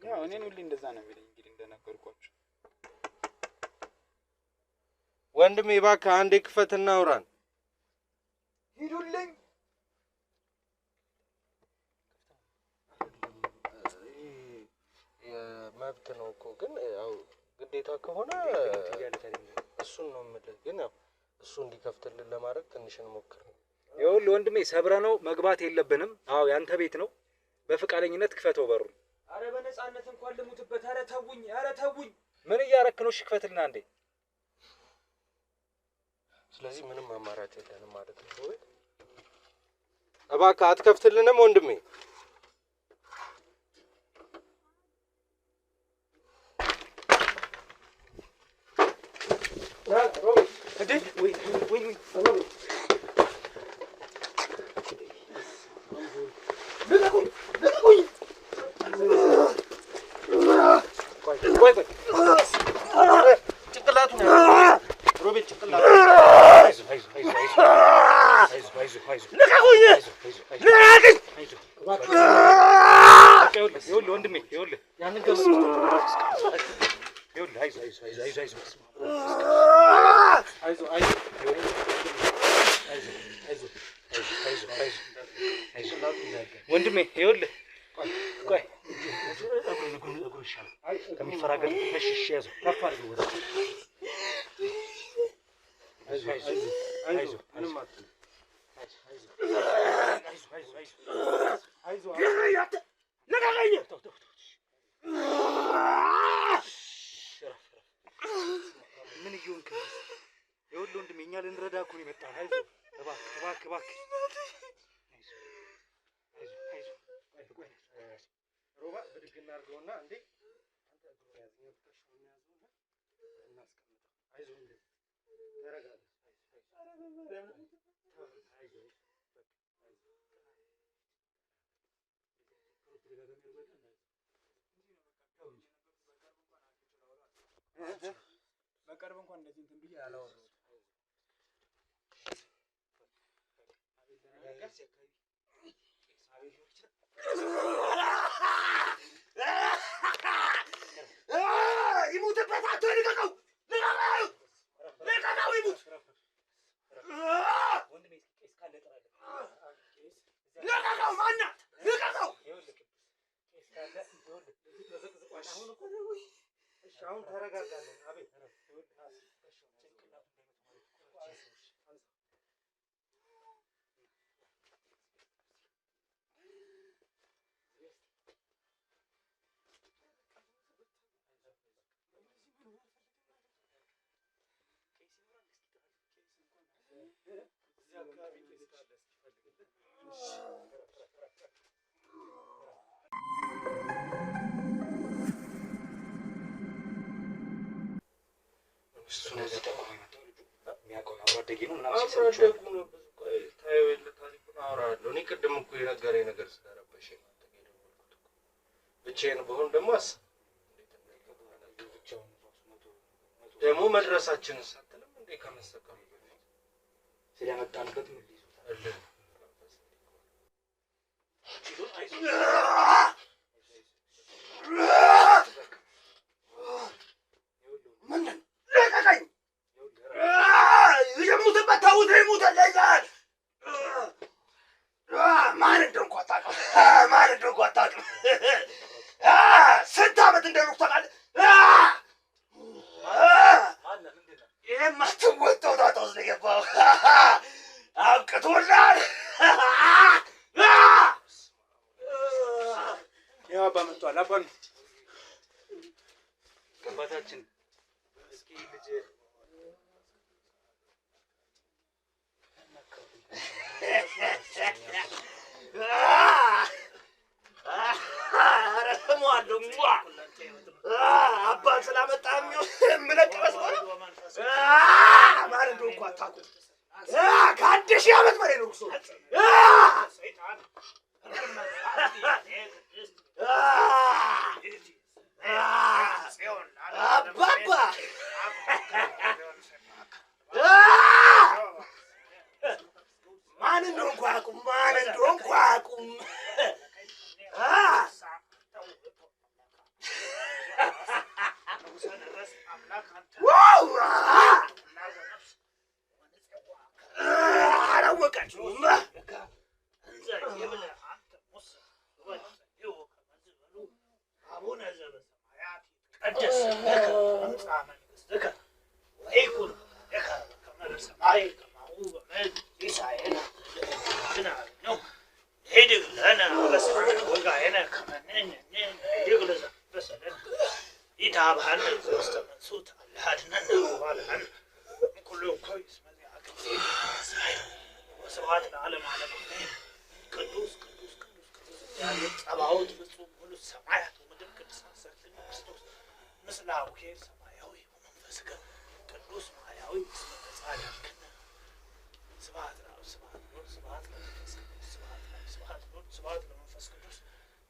ያው እኔን ሁሌ እንደዛ ነው የሚለኝ። እንግዲህ እንደነገርኳችሁ ወንድሜ እባክህ አንዴ ክፈትና አውራን። ሂዱልኝ። መብት ነው እኮ ግን ያው ግዴታ ከሆነ እሱን ነው የምልህ። ግን ያው እሱ እንዲከፍትልን ለማድረግ ትንሽ እንሞክር። ይኸውልህ ወንድሜ ሰብረ ነው መግባት የለብንም። አዎ ያንተ ቤት ነው። በፍቃደኝነት ክፈተው በሩን። አረ በነፃነት እንኳን ልሙትበት። አረ ተውኝ፣ አረ ተውኝ። ምን እያረክ ነው? እሺ ክፈትልና አንዴ። ስለዚህ ምንም አማራጭ የለንም ማለት ነው። ወይ እባክህ አትከፍትልንም ወንድሜ? ወንድሜ ይኸውልህ ቆይ ከሚፈራገጥ ተሽሽ ያዘው ከፍ አድርገው ወደ ምን እየሆንክ ነው? ይኸውልህ ወንድሜ እኛ ልንረዳ እኮ ነው የመጣነው። እባክህ ሮባ ብድግ እናድርገውና እንዴ አንተ እግሩን ያዝኛው ተከሻውን ያዘውና እናስቀምጠው። አይዞህ እንዴ ተረጋጋ። በቃ ስቀርብ እንኳን እንደዚህ እንትን ብዬ አላወራሁም። ይሙትበት አቶ ልቀቀው! ልቀቀው! ይሙት! ልቀቀው! ማናት? ልቀቀው! አሁን ተረጋጋለን። አቤት እኔ ቅድም እኮ የነገረኝ ነገር ስለረበሸኝ ብቻዬን ብሆን ደግሞ ደግሞ መድረሳችንን ሳትልም እንዴ ከመሰቀሉ በፊት ስለመጣንበት ምን ሊይዙታል? ምንድን ልቀቀኝ! የሙትበት ተውት! ይሙትልኝ! ማን እንደሆንኩ አታውቅም። ማን እንደሆንኩ አታውቅም። ስንት ዓመት እንደኖርኩ ታውቃለህ? የማትወጣው ጣጣ ውስጥ ነው የገባው። አብቅቶላል። ያው አባ መጥቷል። አባ ነው አባታችን። እስኪ ልጅ አባት ስላመጣህ የምለቅ መስሎህ ነው? ማን እንደሆንኩ አታውቁም። ከአንድ ሺህ ዓመት በላይ ነው እሱ። አባባ ማን እንደሆንኩ አያውቁም። ማን እንደሆንኩ አያውቁም። አላወቃችሁም።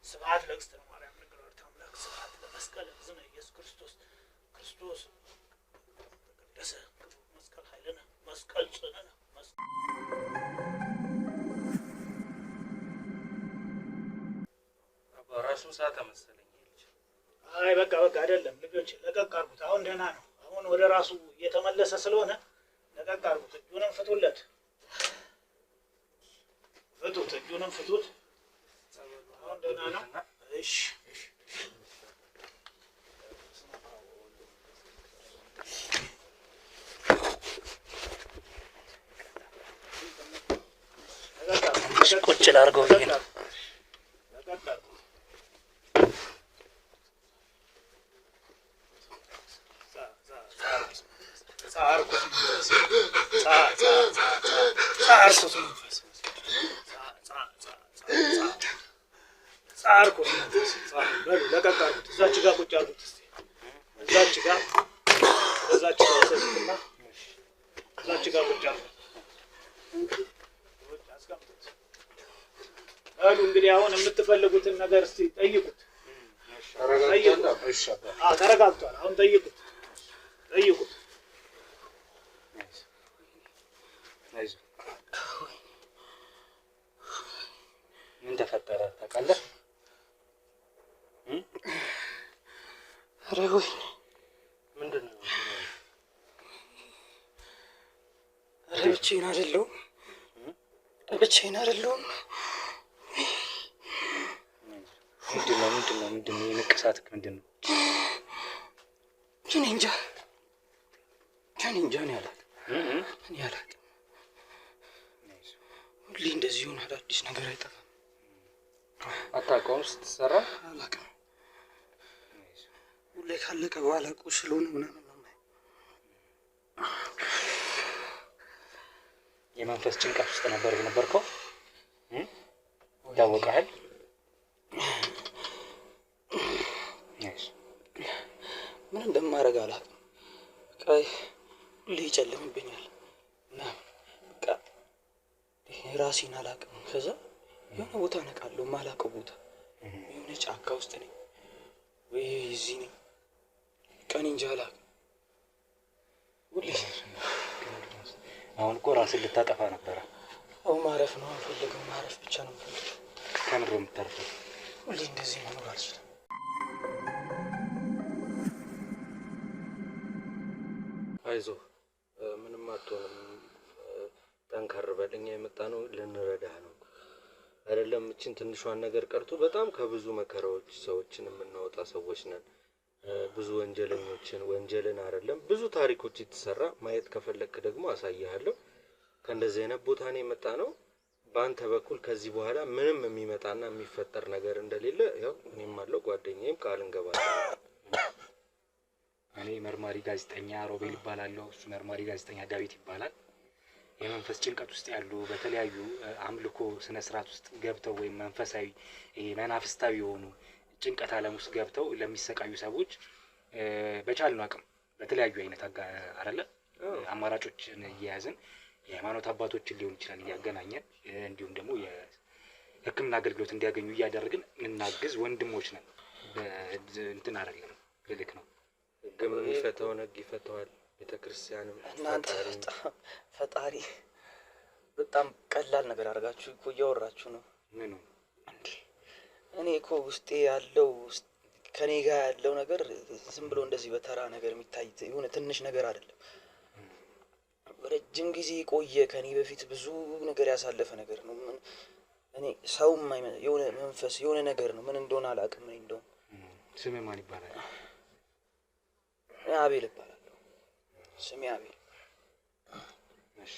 ስብሐት ለእግዝእትነ ማርያም ድንግል ወላዲተ አምላክ ስብሐት ለመስቀል እግዝእነ ኢየሱስ ክርስቶስ ክርስቶስ ተቀደሰ መስቀል ኃይልነ መስቀል ጽንዕነ ራሱን ሰዓት መሰለኝ። አይ በቃ አይደለም ልጆች ለቀቅ አድርጉት። አሁን ደህና ነው። አሁን ወደ ራሱ እየተመለሰ ስለሆነ ለቀቅ አድርጉት። እጁንም ፍቱለት። ፍቱት፣ እጁንም ፍቱት። አሁን ደህና ነው። እሺ ቁጭ ላድርገው ብዬ ነው። ለቀቅ አድርጉት። እዛች ጋር ቁጭ አድርጉት። እዛች ጋር ወሰዱትና እዛች ጋር ቁጭ አድርጉት። አሉ እንግዲህ አሁን የምትፈልጉትን ነገር እስቲ ጠይቁት። ተረጋግቷል። አሁን ጠይቁት። ተፈጠረ ታውቃለህ? ኧረ ወይ ምንድን ነው? ኧረ ብቻዬን አይደለሁም። ብቻዬን አይደለሁም። ምንድን ነው የንቅሳትክ ምንድን ነው? እኔ እንጃ እኔ አላውቅም። ሁሌ እንደዚህ ሆነ። አዳዲስ ነገር አይጠፋም። አታውቀውም ስትሰራ? አላውቅም። ሁሌ ካለቀ በኋላ ቁስል ሆነ ምናምን ነው። የመንፈስ ጭንቀት ውስጥ ነበር የነበርከው? ይታወቃል። ምን እንደማደርግ አላውቅም። በቃ ሁሌ ይጨልምብኛል እና በቃ ራሴን አላውቅም። ከዛ የሆነ ቦታ ነቃለሁ፣ ማላውቀው ቦታ የሆነ ጫካ ውስጥ ነኝ ወይ እዚህ ነኝ። ቀን እንጃ አላውቅም። ሁሌ አሁን እኮ ራስን ልታጠፋ ነበረ። አሁን ማረፍ ነው የምፈልገው። ማረፍ ብቻ ነው የምፈልገው። ከምሮ የምታርፈው? ሁሌ እንደዚህ መኖር አልችልም። አይዞህ፣ ምንም አትሆንም። ጠንከር በል። እኛ የመጣ ነው ልንረዳህ ነው አይደለም። እችን ትንሿን ነገር ቀርቶ በጣም ከብዙ መከራዎች ሰዎችን የምናወጣ ሰዎች ነን። ብዙ ወንጀልን አይደለም ብዙ ታሪኮች የተሰራ ማየት ከፈለክ ደግሞ አሳያለሁ። ከእንደዚህ አይነት ቦታ ነው የመጣ ነው። በአንተ በኩል ከዚህ በኋላ ምንም የሚመጣና የሚፈጠር ነገር እንደሌለ ያው እኔም አለው ጓደኛዬም ቃል እንገባለን። እኔ መርማሪ ጋዜጠኛ ሮቤል ይባላለሁ። እሱ መርማሪ ጋዜጠኛ ዳዊት ይባላል። የመንፈስ ጭንቀት ውስጥ ያሉ በተለያዩ አምልኮ ስነ ስርዓት ውስጥ ገብተው ወይም መንፈሳዊ መናፍስታዊ የሆኑ ጭንቀት ዓለም ውስጥ ገብተው ለሚሰቃዩ ሰዎች በቻልነው አቅም በተለያዩ አይነት አይደለ አማራጮችን እየያዝን የሃይማኖት አባቶችን ሊሆን ይችላል እያገናኘን እንዲሁም ደግሞ የሕክምና አገልግሎት እንዲያገኙ እያደረግን እናግዝ ወንድሞች ነን። እንትን አይደለም ልክ ነው። ሕግም የሚፈታውን ሕግ ይፈታዋል። ቤተክርስቲያንም እናንተ ፈጣሪ በጣም ቀላል ነገር አድርጋችሁ እኮ እያወራችሁ ነው። ምኑ እንዴ? እኔ እኮ ውስጤ ያለው ከኔ ጋር ያለው ነገር ዝም ብሎ እንደዚህ በተራ ነገር የሚታይ የሆነ ትንሽ ነገር አይደለም። ረጅም ጊዜ ቆየ። ከኔ በፊት ብዙ ነገር ያሳለፈ ነገር ነው። እኔ ሰውም የሆነ መንፈስ የሆነ ነገር ነው። ምን እንደሆነ አላውቅም። እኔ እንደውም ስምህ ማን ይባላል? አቤል እባላለሁ። ስሜ አቤል። እሺ፣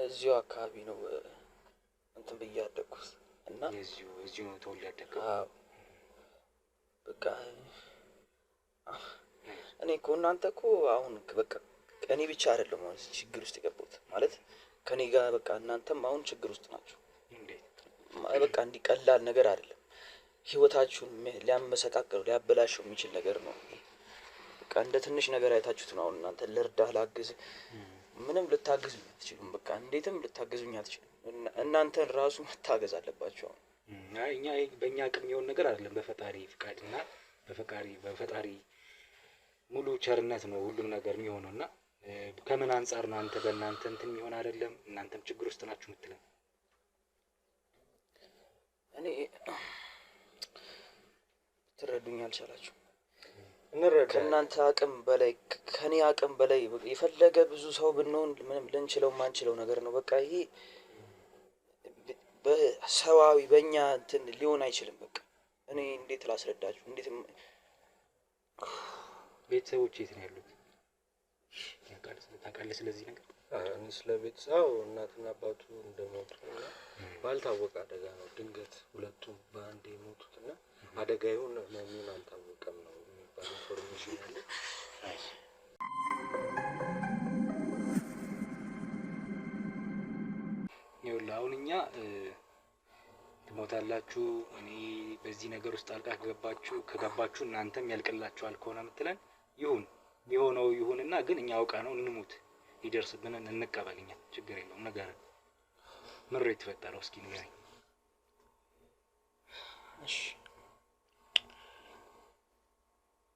እዚሁ አካባቢ ነው እንትን ብዬ ያደግኩት እና እዚሁ ነው ተወልደህ ያደግከው? አዎ። በቃ እኔ እኮ እናንተ እኮ አሁን በቃ እኔ ብቻ አይደለም ማለት ችግር ውስጥ የገባሁት ማለት ከኔ ጋር በቃ እናንተም አሁን ችግር ውስጥ ናችሁ። በቃ እንዲህ ቀላል ነገር አይደለም። ህይወታችሁን ሊያመሰቃቅለው ሊያበላሸው የሚችል ነገር ነው። በቃ እንደ ትንሽ ነገር አይታችሁት ነው። አሁን እናንተ ልርዳህ ላግዝ ምንም ልታግዙኝ አትችሉም። በቃ እንዴትም ልታግዙኝ አትችሉም። እናንተን ራሱ መታገዝ አለባችሁ። አሁን እኛ በእኛ አቅም የሚሆን ነገር አይደለም። በፈጣሪ ፍቃድና በፈጣሪ ሙሉ ቸርነት ነው ሁሉም ነገር የሚሆነው እና ከምን አንጻር ነው አንተ በእናንተ እንትን የሚሆን አይደለም እናንተም ችግር ውስጥ ናችሁ የምትለን? እኔ ትረዱኝ አልቻላችሁ። ከእናንተ አቅም በላይ ከኔ አቅም በላይ የፈለገ ብዙ ሰው ብንሆን ምንም ልንችለው ማንችለው ነገር ነው። በቃ ይሄ በሰዋዊ በእኛ እንትን ሊሆን አይችልም። በቃ እኔ እንዴት ላስረዳችሁ? እንዴት ቤተሰቦች የት ነው ያሉት? ታውቃለህ ስለዚህ ነገር? እኔ ስለ ቤተሰብ እናትና አባቱ እንደሞቱ እና ባልታወቀ አደጋ ነው ድንገት ሁለቱም በአንድ የሞቱት እና አደጋ ይሁን ምን አልታወቀም ነው የሚባል ኢንፎርሜሽን ያለ። ይኸውልህ አሁን እኛ ትሞታላችሁ እኔ በዚህ ነገር ውስጥ ጣልቃ ከገባችሁ እናንተም ያልቅላችኋል ከሆነ የምትለን ይሁን የሚሆነው ይሁንና ግን እኛ አውቃ ነው እንሙት ይደርስብንን እንቀበልኛ ችግር የለውም። ነገር ምሮ የተፈጠረው እስኪ ንገረኝ። እሺ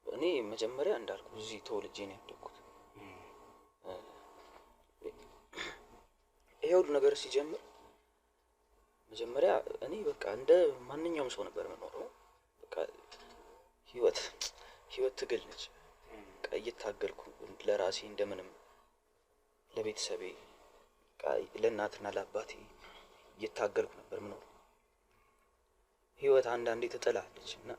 እኔ መጀመሪያ እንዳልኩ እዚህ ተወልጄ ነው ያደግኩት። ይሄ ሁሉ ነገር ሲጀምር መጀመሪያ እኔ በቃ እንደ ማንኛውም ሰው ነበር የምኖረው። በቃ ህይወት ትግል ነች። በቃ እየታገልኩ ለራሴ እንደምንም ለቤተሰቤ በቃ ለእናትና ለአባቴ እየታገልኩ ነበር የምኖረው። ህይወት አንዳንዴ ትጥላለች እና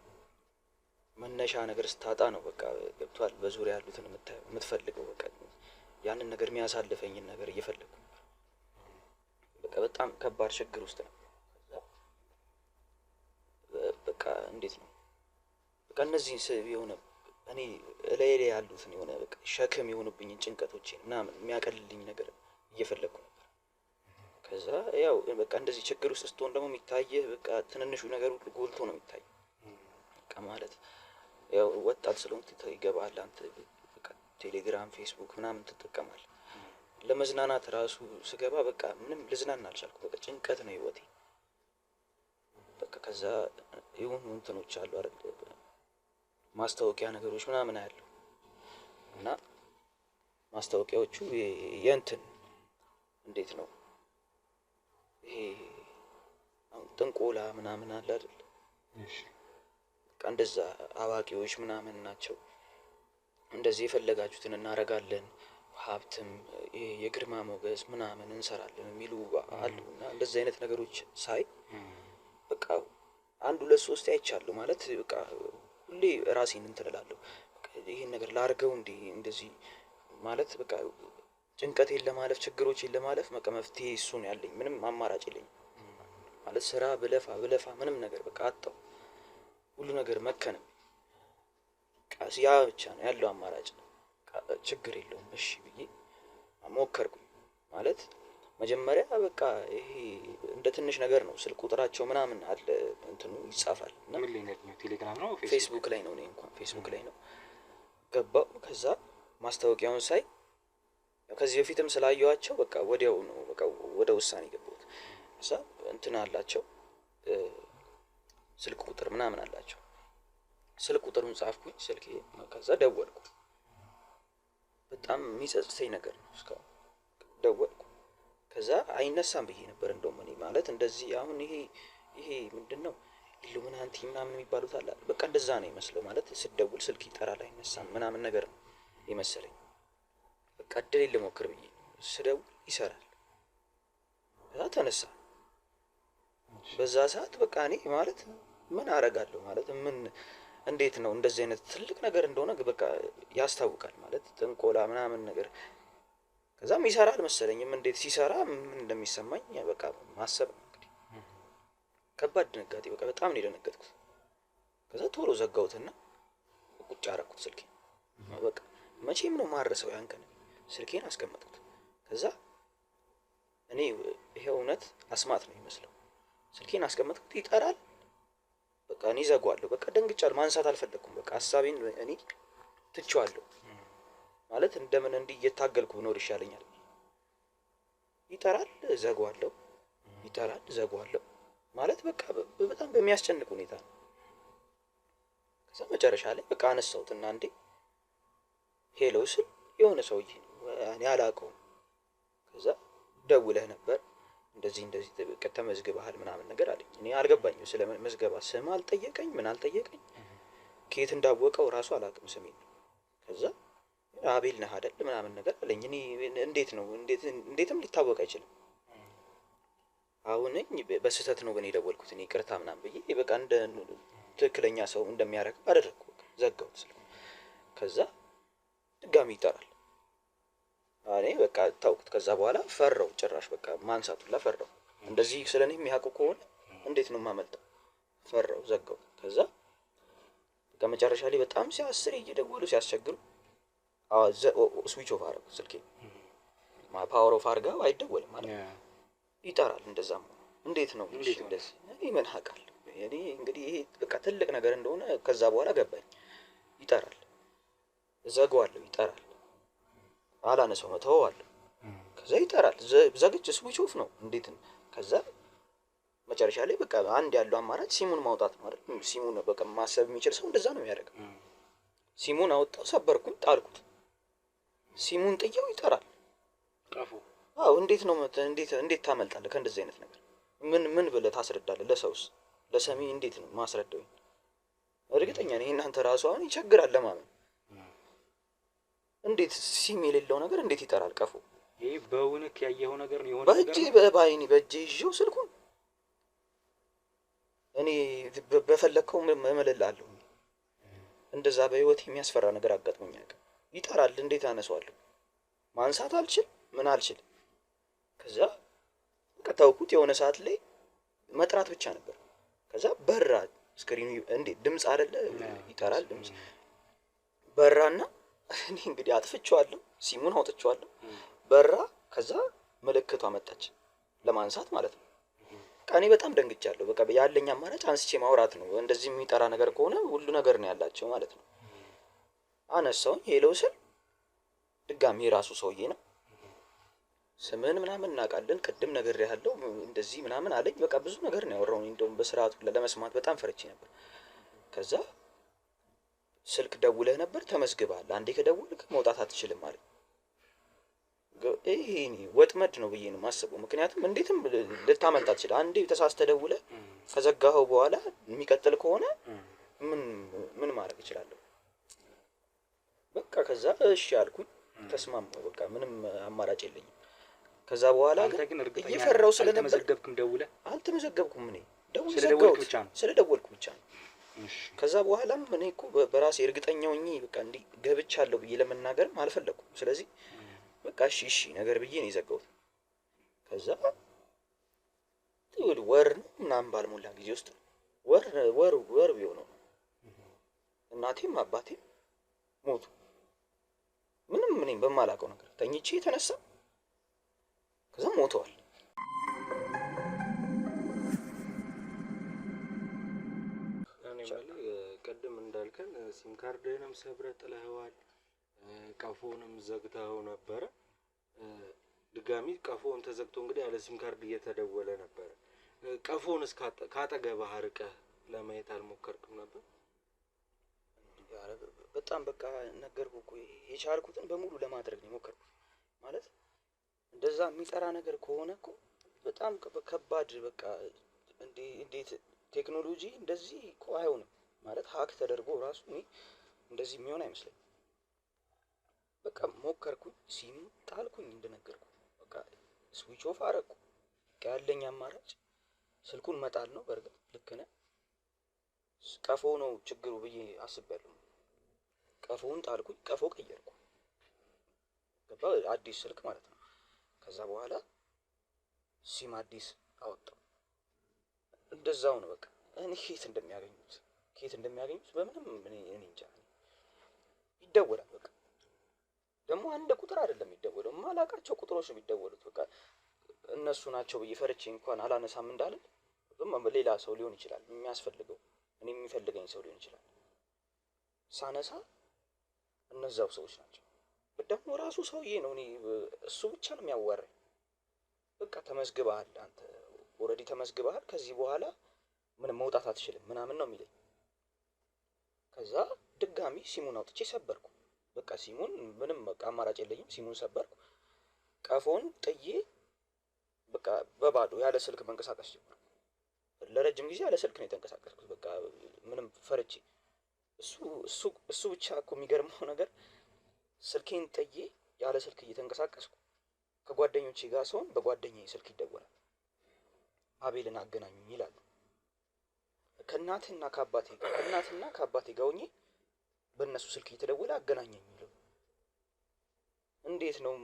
መነሻ ነገር ስታጣ ነው በቃ ገብቷል። በዙሪያ ያሉትን የምትፈልገው በቃ ያንን ነገር የሚያሳልፈኝን ነገር እየፈለግኩ ነበር። በቃ በጣም ከባድ ችግር ውስጥ ነው። በቃ እንዴት ነው በቃ እነዚህን የሆነ እኔ ላይ ያሉትን የሆነ በቃ ሸክም የሆኑብኝን ጭንቀቶችን ምናምን የሚያቀልልኝ ነገር እየፈለግኩ ነበር። ከዛ ያው በቃ እንደዚህ ችግር ውስጥ ስትሆን ደግሞ የሚታየህ በቃ ትንንሹ ነገር ሁሉ ጎልቶ ነው የሚታየው። በቃ ማለት ያው ወጣት ስለሆንክ ይገባሃል አንተ በቃ ቴሌግራም፣ ፌስቡክ ምናምን ትጠቀማለህ። ለመዝናናት ራሱ ስገባ በቃ ምንም ልዝናና አልቻልኩም። በቃ ጭንቀት ነው ህይወቴ። በቃ ከዛ የሆኑ እንትኖች አሉ አይደል ማስታወቂያ ነገሮች ምናምን አያለሁ እና ማስታወቂያዎቹ የእንትን እንዴት ነው ይሄ አሁን ጥንቆላ ምናምን አለ አይደል? በቃ እንደዛ አዋቂዎች ምናምን ናቸው። እንደዚህ የፈለጋችሁትን እናረጋለን፣ ሀብትም የግርማ ሞገስ ምናምን እንሰራለን የሚሉ አሉ እና እንደዚህ አይነት ነገሮች ሳይ በቃ አንድ ሁለት ሶስት አይቻለሁ። ማለት በቃ ሁሌ ራሴን እንትን እላለሁ ይሄን ነገር ላርገው እንደዚህ ማለት በቃ ጭንቀቴን ለማለፍ ችግሮቼን ለማለፍ በቃ መፍትሄ እሱ ነው ያለኝ። ምንም አማራጭ የለኝም። ማለት ስራ ብለፋ ምንም ነገር በቃ አጣው። ሁሉ ነገር መከነም ያ ብቻ ነው ያለው አማራጭ። ችግር የለውም እሺ ብዬ ሞከርኩኝ። ማለት መጀመሪያ በቃ ይሄ እንደ ትንሽ ነገር ነው። ስልክ ቁጥራቸው ምናምን አለ እንትኑ ይጻፋል እና ምን ላይ ነው? ቴሌግራም ነው? ፌስቡክ ላይ ነው። እኔ እንኳን ፌስቡክ ላይ ነው ገባው። ከዛ ማስታወቂያውን ሳይ ከዚህ በፊትም ስላየኋቸው በቃ ወዲያው ነው በቃ ወደ ውሳኔ ገባሁት። ከዛ እንትን አላቸው ስልክ ቁጥር ምናምን አላቸው። ስልክ ቁጥሩን ጻፍኩኝ ስልኬ። ከዛ ደወልኩ። በጣም የሚጸጽተኝ ነገር ነው። እስካሁን ደወልኩ። ከዛ አይነሳም ብዬ ነበር እንደውም እኔ ማለት እንደዚህ አሁን ይሄ ምንድነው ኢሉሚናንቲ ምናምን የሚባሉት አለ። በቃ እንደዛ ነው ይመስለው። ማለት ስደውል ስልክ ይጠራል አይነሳም ምናምን ነገር ነው ይመስለኝ። በቃ እድሌን ልሞክር ብዬ ስደውል ይሰራል። ከዛ ተነሳ። በዛ ሰዓት በቃ እኔ ማለት ምን አረጋለሁ ማለት ምን እንዴት ነው እንደዚህ አይነት ትልቅ ነገር እንደሆነ በቃ ያስታውቃል። ማለት ጥንቆላ ምናምን ነገር ከዛም ይሰራል መሰለኝም። እንዴት ሲሰራ ምን እንደሚሰማኝ በቃ ማሰብ ነው እንግዲህ። ከባድ ድንጋጤ በቃ በጣም ነው የደነገጥኩት። ከዛ ቶሎ ዘጋሁትና ቁጭ አደረኩት ስልኬን። በቃ መቼም ነው ማረሰው ያን ቀን ስልኬን አስቀመጥኩት። ከዛ እኔ ይሄ እውነት አስማት ነው ይመስለው። ስልኬን አስቀመጥኩት፣ ይጠራል። በቃ እኔ ዘጋዋለሁ። በቃ ደንግጫለሁ። ማንሳት አልፈለኩም። በቃ ሀሳቤን እኔ ትቼዋለሁ። ማለት እንደምን እንዲህ እየታገልኩ ብኖር ይሻለኛል። ይጠራል፣ ዘጋዋለሁ። ይጠራል፣ ዘጋዋለሁ። ማለት በቃ በጣም በሚያስጨንቅ ሁኔታ ነው። ከዛ መጨረሻ ላይ በቃ አነሳሁትና እንዴ ሄሎ ስል የሆነ ሰውዬ እኔ አላውቀውም። ከዛ ደውለህ ነበር እንደዚህ ተመዝግበሃል ምናምን ነገር አለኝ። እኔ አልገባኝም ስለ መዝገባ። ስም አልጠየቀኝ ምን አልጠየቀኝ። ከየት እንዳወቀው ራሱ አላውቅም ስሜን። ከዛ አቤል ነህ አይደል ምናምን ነገር አለኝ። እኔ እንዴት ነው እንዴትም ሊታወቅ አይችልም። አሁን በስህተት ነው ግን የደወልኩት እኔ ይቅርታ ምናምን ብዬ በቃ እንደ ትክክለኛ ሰው እንደሚያደርግ አደረኩ። ዘጋሁት ስልኩ። ከዛ ድጋሚ ይጠራል። እኔ በቃ ታውቁት። ከዛ በኋላ ፈራው ጭራሽ በቃ ማንሳቱላ ፈራው። እንደዚህ ስለኔ የሚያውቁ ከሆነ እንዴት ነው የማመልጠው? ፈራው፣ ዘጋው። ከዛ በቃ መጨረሻ ላይ በጣም ሲያስር እየደወሉ ሲያስቸግሩ ስዊች ኦፍ አደረኩ ስልኬ። ፓወር ኦፍ አድርገው አይደወልም ማለት ይጠራል። እንደዛም እንዴት ነው እንደዚህ እኔ ምን አውቃለሁ። እኔ እንግዲህ ይሄ በቃ ትልቅ ነገር እንደሆነ ከዛ በኋላ ገባኝ። ይጠራል፣ ዘጋዋለሁ። ይጠራል፣ አላነሳው መተዋለሁ። ከዛ ይጠራል፣ ዘግቼ ስዊች ኦፍ ነው። እንዴት ነው? ከዛ መጨረሻ ላይ በቃ አንድ ያለው አማራጭ ሲሙን ማውጣት ነው አይደል? ሲሙን በቃ ማሰብ የሚችል ሰው እንደዛ ነው የሚያደርገው። ሲሙን አወጣው፣ ሰበርኩኝ፣ ጣልኩት። ሲሙን ጥየው ይጠራል። ቀፉ። አዎ እንዴት ነው እንዴት ታመልጣለህ ከእንደዚህ አይነት ነገር? ምን ብለህ ታስረዳለህ? ለሰውስ ለሰሚ እንዴት ነው ማስረዳው? እርግጠኛ ነኝ እናንተ ራሱ አሁን ይቸግራል ለማመን። እንዴት ሲም የሌለው ነገር እንዴት ይጠራል ቀፎ? ይሄ በእውነት ያየኸው ነገር ነው የሆነ በእጄ በባይኔ በእጄ ይዤው ስልኩን እኔ በፈለግከው እምልልሃለሁ። እንደዛ በህይወት የሚያስፈራ ነገር አጋጥሞኝ አያውቅም። ይጠራል፣ እንዴት አነሳዋለሁ? ማንሳት አልችል ምን አልችል። ከዛ ከተውኩት የሆነ ሰዓት ላይ መጥራት ብቻ ነበር። ከዛ በራ ስክሪኑ እንዴት ድምጽ አይደለ ይጠራል ድምጽ በራና እኔ እንግዲህ አጥፍቼዋለሁ፣ ሲሙን አውጥቼዋለሁ። በራ ከዛ ምልክቷ መጣች ለማንሳት ማለት ነው። እኔ በጣም ደንግጫለሁ። በቃ ያለኝ አማራጭ አንስቼ ማውራት ነው። እንደዚህ የሚጠራ ነገር ከሆነ ሁሉ ነገር ነው ያላቸው ማለት ነው። አነሳውኝ ሄሎ ስል ድጋሚ የራሱ ሰውዬ ነው። ስምን ምናምን እናውቃለን፣ ቅድም ነግሬሃለሁ እንደዚህ ምናምን አለኝ። በቃ ብዙ ነገር ነው ያወራው። እንደውም በስርዓቱ ለመስማት በጣም ፈርቼ ነበር። ከዛ ስልክ ደውለህ ነበር ተመዝግበሃል፣ አንዴ ከደወልክ መውጣት አትችልም ማለት ይሄ ወጥመድ ነው ብዬ ነው የማስበው። ምክንያቱም እንዴትም ልታመልጥ አትችልም። አንዴ ተሳስተህ ደውለህ ከዘጋኸው በኋላ የሚቀጥል ከሆነ ምን ማድረግ እችላለሁ? በቃ ከዛ እሺ አልኩኝ፣ ተስማማሁ። በቃ ምንም አማራጭ የለኝም። ከዛ በኋላ ግን እየፈራሁ ስለነበር አልተመዘገብኩም። እኔ ስለደወልኩ ብቻ ነው። ከዛ በኋላም እኔ እኮ በራሴ እርግጠኛ ሆኜ በቃ እንዲህ ገብቻለሁ ብዬ ለመናገርም አልፈለኩም። ስለዚህ በቃ እሺ ነገር ብዬ ነው የዘጋሁት። ከዛ ወር ነው ምናምን ባልሞላ ጊዜ ውስጥ ወር ቢሆነው እናቴም አባቴም ሞቱ። ምንም እኔም በማላውቀው ነገር ተኝቼ የተነሳ ከዛ ሞተዋል። ቅድም እንዳልከን ሲም ካርድህንም ሰብረህ ጥለኸዋል፣ ቀፎውንም ዘግተኸው ነበረ። ድጋሚ ቀፎውን ተዘግቶ እንግዲህ ያለ ሲም ካርድ እየተደወለ ነበረ። ቀፎውን ካጠገብህ አርቀህ ለማየት አልሞከርክም ነበር? በጣም በቃ ነገርኩህ እኮ የቻልኩትን በሙሉ ለማድረግ ነው የሞከርኩት። ማለት እንደዛ የሚጠራ ነገር ከሆነ እኮ በጣም ከባድ በቃ እንዴት ቴክኖሎጂ እንደዚህ እኮ አይሆንም ማለት ሀክ ተደርጎ ራሱ እኔ እንደዚህ የሚሆን አይመስለኝም። በቃ ሞከርኩኝ፣ ሲም ጣልኩኝ፣ እንደነገርኩ በቃ ስዊች ኦፍ አረኩ። ያለኝ አማራጭ ስልኩን መጣል ነው። በርግጥ ልክ ነህ፣ ቀፎ ነው ችግሩ ብዬ አስቤያለሁ። ቀፎውን ጣልኩኝ፣ ቀፎ ቀየርኩ፣ ገባ አዲስ ስልክ ማለት ነው። ከዛ በኋላ ሲም አዲስ አወጣው። እንደዛው ነው በቃ እኔ ከየት እንደሚያገኙት በምንም እኔ እንጃ። ይደወላል በቃ ደግሞ አንድ ቁጥር አይደለም የሚደወለው፣ ማላውቃቸው ቁጥሮች ነው የሚደወሉት። በቃ እነሱ ናቸው ብዬ ፈርቼ እንኳን አላነሳም እንዳለ ሌላ ሰው ሊሆን ይችላል የሚያስፈልገው፣ እኔ የሚፈልገኝ ሰው ሊሆን ይችላል። ሳነሳ እነዛው ሰዎች ናቸው። ደግሞ ራሱ ሰውዬ ነው። እኔ እሱ ብቻ ነው የሚያዋራኝ። በቃ ተመዝግበሃል፣ አንተ ኦልሬዲ ተመዝግበሃል፣ ከዚህ በኋላ ምንም መውጣት አትችልም ምናምን ነው የሚለኝ። ከዛ ድጋሚ ሲሙን አውጥቼ ሰበርኩ። በቃ ሲሙን ምንም በቃ አማራጭ የለኝም፣ ሲሙን ሰበርኩ። ቀፎን ጥዬ በቃ በባዶ ያለ ስልክ መንቀሳቀስ ጀመርኩ። ለረጅም ጊዜ ያለ ስልክ ነው የተንቀሳቀስኩት። በቃ ምንም ፈርቼ እሱ ብቻ እኮ የሚገርመው ነገር ስልኬን ጥዬ ያለ ስልክ እየተንቀሳቀስኩ ከጓደኞቼ ጋር ስሆን በጓደኛዬ ስልክ ይደወላል። አቤልን አገናኙኝ ይላሉ። ከእናትና ከአባቴ ጋር ሆኜ በእነሱ ስልክ እየተደወለ አገናኘኝ ይላሉ። እንዴት ነው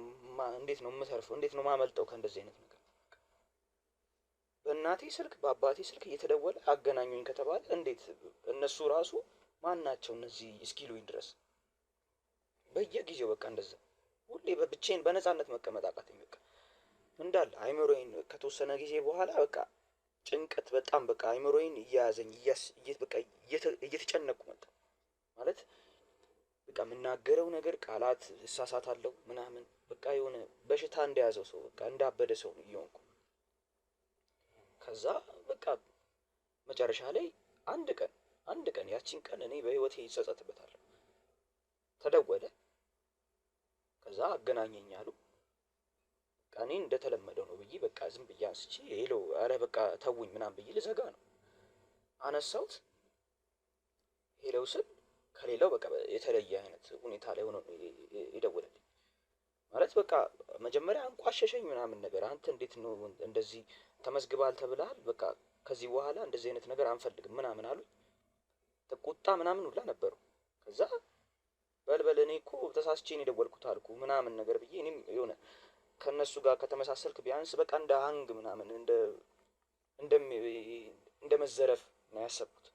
የምተርፈው? እንዴት ነው ማመልጠው ከእንደዚህ አይነት ነገር? በእናቴ ስልክ በአባቴ ስልክ እየተደወለ አገናኙኝ ከተባለ እንዴት እነሱ ራሱ ማን ናቸው እነዚህ እስኪሉኝ ድረስ በየጊዜው በቃ እንደዛ ሁሌ በብቻዬን በነፃነት መቀመጥ አቃተኝ። በቃ እንዳለ አይምሮዬን ከተወሰነ ጊዜ በኋላ በቃ ጭንቀት በጣም በቃ አይምሮዬን እየያዘኝ በቃ እየተጨነቅኩ መጣ። ማለት በቃ የምናገረው ነገር ቃላት እሳሳታለሁ ምናምን በቃ የሆነ በሽታ እንደያዘው ሰው በቃ እንዳበደ ሰው ነው እየሆንኩ። ከዛ በቃ መጨረሻ ላይ አንድ ቀን ያቺን ቀን እኔ በህይወቴ ይጸጸትበታለሁ። ተደወለ። ከዛ አገናኘኝ አሉ። እኔ እንደተለመደው ነው ብዬ በቃ ዝም ብዬ አንስቼ ሄሎ አረ በቃ ተውኝ ምናምን ብዬ ልዘጋ ነው። አነሳሁት። ሄለው ስል ከሌላው በቃ የተለየ አይነት ሁኔታ ላይ ሆኖ የደወለልኝ። ማለት በቃ መጀመሪያ አንቋሸሸኝ ምናምን ነገር አንተ እንዴት ነው እንደዚህ ተመዝግበሃል ተብለሃል፣ በቃ ከዚህ በኋላ እንደዚህ አይነት ነገር አንፈልግም ምናምን አሉኝ። ቁጣ ምናምን ሁላ ነበሩ። ከዛ በልበል እኔ እኮ ተሳስቼ ነው የደወልኩት አልኩ ምናምን ነገር ብዬ እኔም የሆነ ከእነሱ ጋር ከተመሳሰልክ ቢያንስ በቃ እንደ ሀንግ ምናምን እንደ መዘረፍ ነው ያሰብኩት።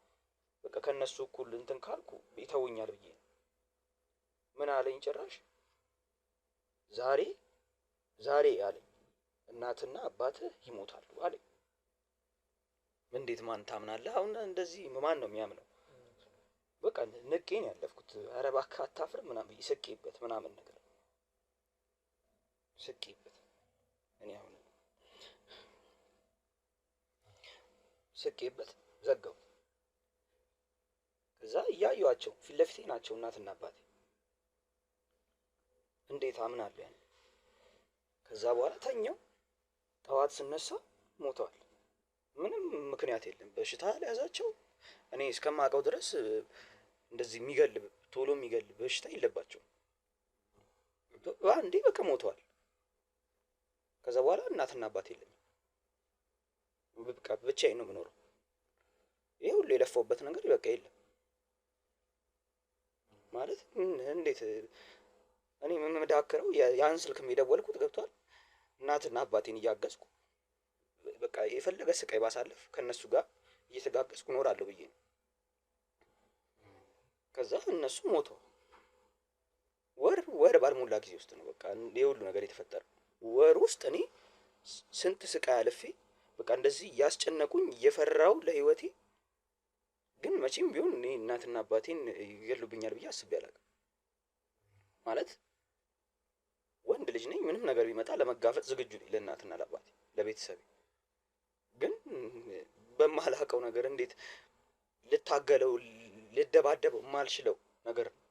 በቃ ከእነሱ እኩል እንትን ካልኩ ይተውኛል ብዬ ነው። ምን አለኝ ጭራሽ ዛሬ አለኝ እናትና አባትህ ይሞታሉ አለኝ። እንዴት ማን ታምናለህ? አሁን እንደዚህ ማን ነው የሚያምነው? በቃ ንቄ ነው ያለፍኩት። ኧረ እባክህ አታፍርም ምናምን ብዬ ስቄበት ምናምን ነገር ስቄበት እኔ አሁን ስቄበት ዘጋው። ከዛ እያዩዋቸው ፊት ለፊቴ ናቸው እናትና አባቴ። እንዴት አምናለሁ ያን። ከዛ በኋላ ተኛው። ጠዋት ስነሳ ሞተዋል። ምንም ምክንያት የለም። በሽታ ያዛቸው እኔ እስከማውቀው ድረስ እንደዚህ ቶሎ የሚገል በሽታ የለባቸውም። አንዴ በቃ ሞተዋል። ከዛ በኋላ እናትና አባት የለኝም። በቃ ብቻዬን ነው የምኖረው። ይሄ ሁሉ የለፋውበት ነገር በቃ የለም ማለት እንዴት እኔ የምመዳከረው ያን ስልክም የደወልኩት ገብቷል እናትና አባቴን እያገዝኩ በቃ የፈለገ ስቃይ ባሳልፍ ከእነሱ ጋር እየተጋገዝኩ እኖራለሁ ብዬ ነው። ከዛ እነሱ ሞቶ ወር ባልሞላ ጊዜ ውስጥ ነው በቃ የሁሉ ነገር የተፈጠረው። ወር ውስጥ እኔ ስንት ስቃይ አልፌ በቃ እንደዚህ እያስጨነቁኝ እየፈራው ለህይወቴ፣ ግን መቼም ቢሆን እኔ እናትና አባቴን ይገሉብኛል ብዬ አስቤ አላውቅም። ማለት ወንድ ልጅ ነኝ፣ ምንም ነገር ቢመጣ ለመጋፈጥ ዝግጁ ነኝ ለእናትና ለአባቴ ለቤተሰቤ። ግን በማላውቀው ነገር እንዴት ልታገለው ልደባደበው የማልችለው ነገር ነው።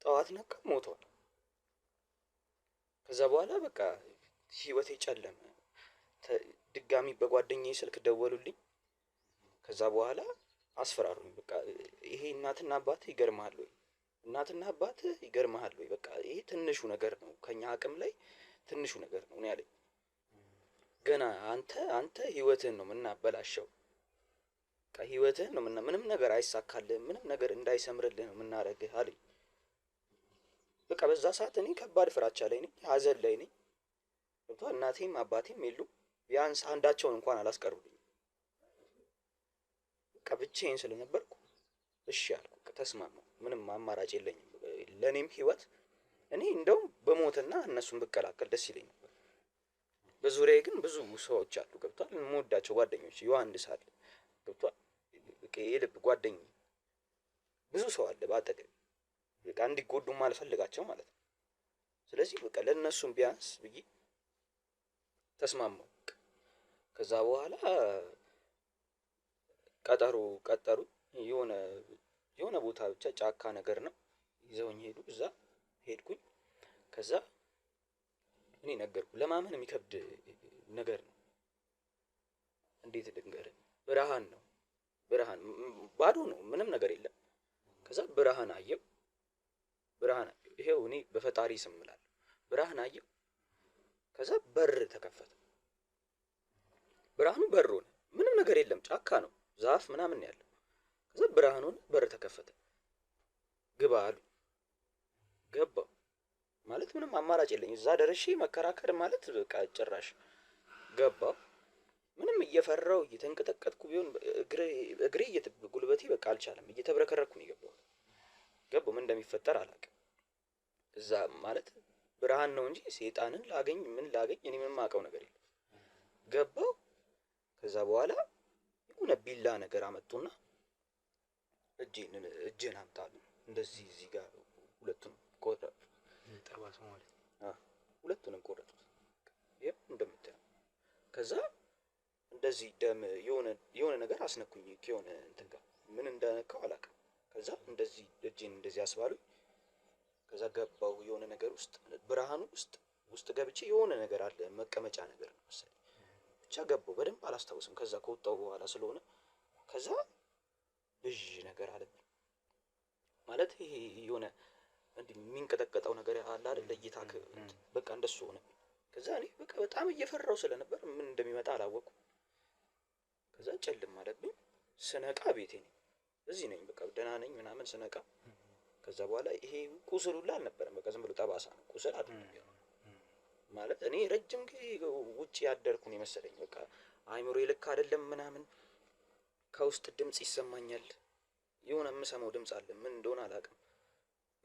ጠዋት ነቃ ሞቷል። ከዛ በኋላ በቃ ህይወቴ ጨለመ። ድጋሚ በጓደኛዬ ስልክ ደወሉልኝ። ከዛ በኋላ አስፈራሩኝ። በቃ ይሄ እናትና አባትህ ይገርምሃል ወይ? እናትና አባትህ ይገርምሃል ወይ? በቃ ይሄ ትንሹ ነገር ነው፣ ከኛ አቅም ላይ ትንሹ ነገር ነው ያለኝ። ገና አንተ ህይወትህን ነው የምናበላሸው። በቃ ህይወትህን ነው ምንም ነገር አይሳካልህም፣ ምንም ነገር እንዳይሰምርልህ ነው የምናደርግህ አለኝ። በቃ በዛ ሰዓት እኔ ከባድ ፍራቻ ላይ ነኝ፣ ሀዘን ላይ ነኝ። እናቴም አባቴም የሉም። ቢያንስ አንዳቸውን እንኳን አላስቀሩልኝም። በቃ ብቻዬን ስለነበርኩ እሺ አልኩ፣ ተስማማሁ። ምንም አማራጭ የለኝም። ለኔም ህይወት እኔ እንደውም በሞትና እነሱን ብቀላቀል ደስ ይለኝ ነበር። በዙሪያዬ ግን ብዙ ሰዎች አሉ ገብቷል። የምወዳቸው ጓደኞች ዮሐንስ አለ ገብቷል። በቃ የልብ ጓደኛዬ ብዙ ሰው አለ በአጠገቤ፣ በቃ እንዲጎዱ ማልፈልጋቸው ማለት ነው። ስለዚህ በቃ ለእነሱም ቢያንስ ብዬ ተስማማሁ። ከዛ በኋላ ቀጠሩ የሆነ ቦታ ብቻ ጫካ ነገር ነው ይዘውኝ ሄዱ። እዛ ሄድኩኝ። ከዛ እኔ ነገርኩ፣ ለማመን የሚከብድ ነገር ነው። እንዴት ልንገርህ? ብርሃን ነው፣ ባዶ ነው፣ ምንም ነገር የለም። ከዛ ብርሃን አየው። ይሄው እኔ በፈጣሪ ስም እላለሁ፣ ብርሃን አየው። ከዛ በር ተከፈተ። ብርሃኑ በር ሆነ። ምንም ነገር የለም፣ ጫካ ነው፣ ዛፍ ምናምን ያለው። ከዛ ብርሃን ሆነ፣ በር ተከፈተ። ግባ አሉ። ገባው። ማለት ምንም አማራጭ የለኝ። እዛ ደርሼ መከራከር ማለት በቃ ጭራሽ ገባው። ምንም እየፈራው እየተንቀጠቀጥኩ ቢሆን እግሬ ጉልበቴ በቃ አልቻለም። እየተብረከረኩ ነው የገባሁት። ገባው። ምን እንደሚፈጠር አላውቅም። እዛ ማለት ብርሃን ነው እንጂ ሰይጣንን ላገኝ እኔ ምንም የማውቀው ነገር የለም። ገባው። ከዛ በኋላ የሆነ ቢላ ነገር አመጡና እጄን አምጣሉ። እንደዚህ እዚህ ጋር ሁለቱንም ቆረጡ። ጠባሳ ማለት ሁለቱንም ቆረጡት። ይሄ እንደምታየው። ከዛ እንደዚህ ደም የሆነ ነገር አስነኩኝ ከሆነ እንትን ጋር ምን እንደነካው አላውቅም። ከዛ እንደዚህ እጄን እንደዚህ አስባሉኝ። ከዛ ገባው የሆነ ነገር ውስጥ ብርሃኑ ውስጥ ውስጥ ገብቼ የሆነ ነገር አለ መቀመጫ ነገር ነው መሰለኝ ብቻ ገባሁ። በደንብ አላስታውስም ከዛ ከወጣሁ በኋላ ስለሆነ ከዛ ብዥ ነገር አለብኝ ማለት ይሄ የሆነ እንዲህ የሚንቀጠቀጠው ነገር አለ አይደል እይታክ በቃ እንደሱ ሆነብኝ። ከዛ እኔ በቃ በጣም እየፈራሁ ስለነበር ምን እንደሚመጣ አላወኩም። ከዛ ጨልም አለብኝ። ስነቃ ቤቴ ነኝ እዚህ ነኝ በቃ ደህና ነኝ ምናምን ስነቃ። ከዛ በኋላ ይሄ ቁስል ሁላ አልነበረም በቃ ዝም ብሎ ጠባሳ ነው ቁስል አይደለም ማለት እኔ ረጅም ጊዜ ውጪ ያደርኩ ነው የመሰለኝ በቃ አይምሮዬ ልክ አይደለም ምናምን። ከውስጥ ድምጽ ይሰማኛል የሆነ የምሰማው ድምጽ አለ ምን እንደሆነ አላውቅም።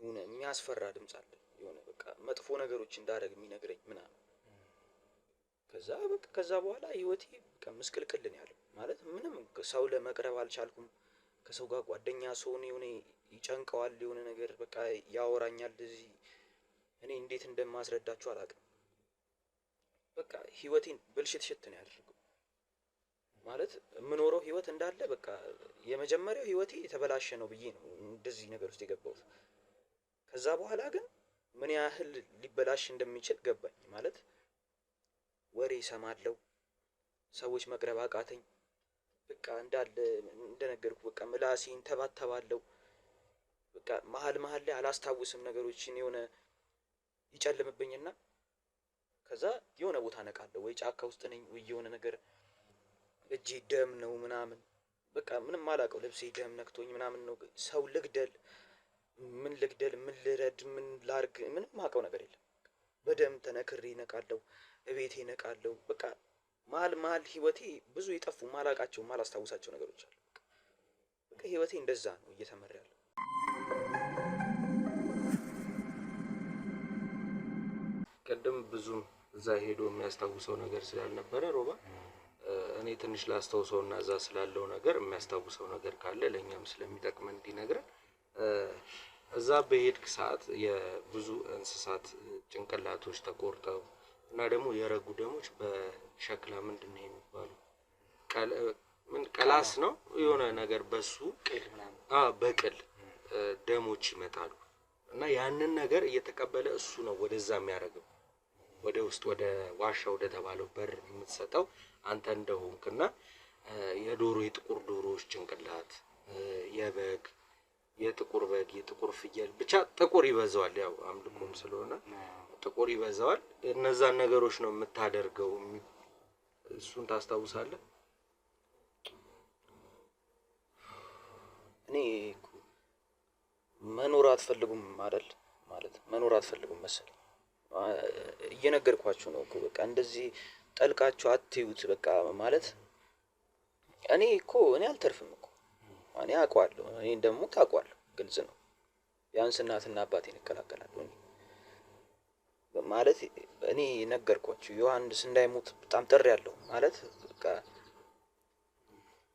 የሆነ የሚያስፈራ ድምጽ አለ የሆነ በቃ መጥፎ ነገሮች እንዳደርግ የሚነግረኝ ምናምን። ከዛ በቃ ከዛ በኋላ ህይወቴ በቃ ምስቅልቅል ነው ያለው ማለት ምንም ሰው ለመቅረብ አልቻልኩም። ከሰው ጋር ጓደኛ ስሆን የሆነ ይጨንቀዋል የሆነ ነገር በቃ ያወራኛል እዚህ እኔ እንዴት እንደማስረዳችሁ አላውቅም። በቃ ህይወቴን ብልሽት ነው ያደረገው ማለት የምኖረው ህይወት እንዳለ በቃ የመጀመሪያው ህይወቴ የተበላሸ ነው ብዬ ነው እንደዚህ ነገር ውስጥ የገባሁት። ከዛ በኋላ ግን ምን ያህል ሊበላሽ እንደሚችል ገባኝ ማለት ወሬ እሰማለሁ ሰዎች መቅረብ አቃተኝ በቃ እንዳለ እንደነገርኩ በቃ ምላሴን ተባተባለሁ በቃ መሃል ላይ አላስታውስም ነገሮችን የሆነ ይጨልምብኝና ከዛ የሆነ ቦታ ነቃለሁ ወይ ጫካ ውስጥ ነኝ ወይ የሆነ ነገር እጄ ደም ነው ምናምን በቃ ምንም አላውቀው ልብሴ ደም ነክቶኝ ምናምን ነው ሰው ልግደል ምን ልረድ ምን ላርግ ምንም ማውቀው ነገር የለም። በደም ተነክሬ ነቃለሁ እቤቴ ነቃለሁ በቃ መሃል ህይወቴ ብዙ የጠፉ ማላውቃቸው ማላስታውሳቸው ነገሮች አሉ። በቃ ህይወቴ እንደዛ ነው እየተመራ ያለው። ቅድም ብዙም እዛ ሄዶ የሚያስታውሰው ነገር ስላልነበረ ሮባ እኔ ትንሽ ላስታውሰውና እዛ ስላለው ነገር የሚያስታውሰው ነገር ካለ ለኛም ስለሚጠቅመን እንዲነግረን። እዛ በሄድክ ሰዓት የብዙ እንስሳት ጭንቅላቶች ተቆርጠው እና ደግሞ የረጉ ደሞች በሸክላ ምንድነው የሚባለው ቀላስ ነው የሆነ ነገር በሱ ቅል ምናምን በቅል ደሞች ይመጣሉ እና ያንን ነገር እየተቀበለ እሱ ነው ወደዛ የሚያደርገው ወደ ውስጥ ወደ ዋሻ ወደ ተባለው በር የምትሰጠው አንተ እንደሆንክና የዶሮ የጥቁር ዶሮዎች ጭንቅላት የበግ የጥቁር በግ የጥቁር ፍየል ብቻ ጥቁር ይበዛዋል ያው አምልኮም ስለሆነ ጥቁር ይበዛዋል እነዛን ነገሮች ነው የምታደርገው። እሱን ታስታውሳለህ? እኔ መኖር አትፈልጉም አይደል ማለት መኖር አትፈልጉም መሰለኝ እየነገርኳችሁ ነው እኮ በቃ እንደዚህ ጠልቃችሁ አትዩት በቃ ማለት እኔ አልተርፍም እኮ እኔ አውቀዋለሁ እኔ ደግሞ ታውቀዋለሁ ግልጽ ነው ቢያንስ እናትና አባቴን እከላከላለሁ እኔ ማለት እኔ ነገርኳችሁ ዮሐንስ እንዳይሞት በጣም ጥሬያለሁ ማለት በቃ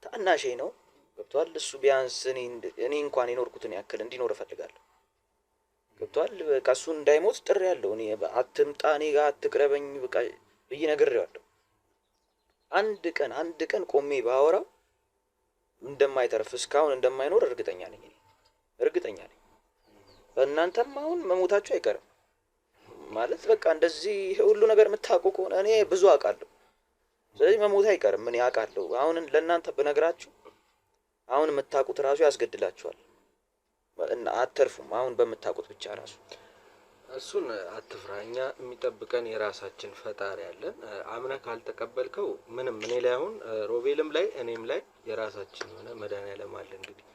ታናሼ ነው ገብቷል እሱ ቢያንስ እኔ እንኳን የኖርኩትን ያክል እንዲኖር እፈልጋለሁ ገብቷል በቃ እሱ እንዳይሞት ጥሬያለሁ እኔ አትምጣ እኔ ጋር አትቅረበኝ በቃ ብዬ ነግሬዋለሁ። አንድ ቀን ቆሜ ባወራው እንደማይተርፍ እስካሁን እንደማይኖር እርግጠኛ ነኝ። እናንተም አሁን መሞታችሁ አይቀርም ማለት በቃ እንደዚህ ሁሉ ነገር የምታውቁ ከሆነ እኔ ብዙ አውቃለሁ ስለዚህ መሞት አይቀርም እኔ አውቃለሁ። አሁን ለእናንተ ብነግራችሁ አሁን የምታውቁት ራሱ ያስገድላችኋል እና አትርፉም አሁን በምታውቁት ብቻ ራሱ። እሱን አትፍራ እኛ የሚጠብቀን የራሳችን ፈጣሪ አለን። አምነህ ካልተቀበልከው ምንም እኔ ላይ አሁን ሮቤልም ላይ እኔም ላይ የራሳችን ሆነ መድኃኒዓለም አለ እንግዲህ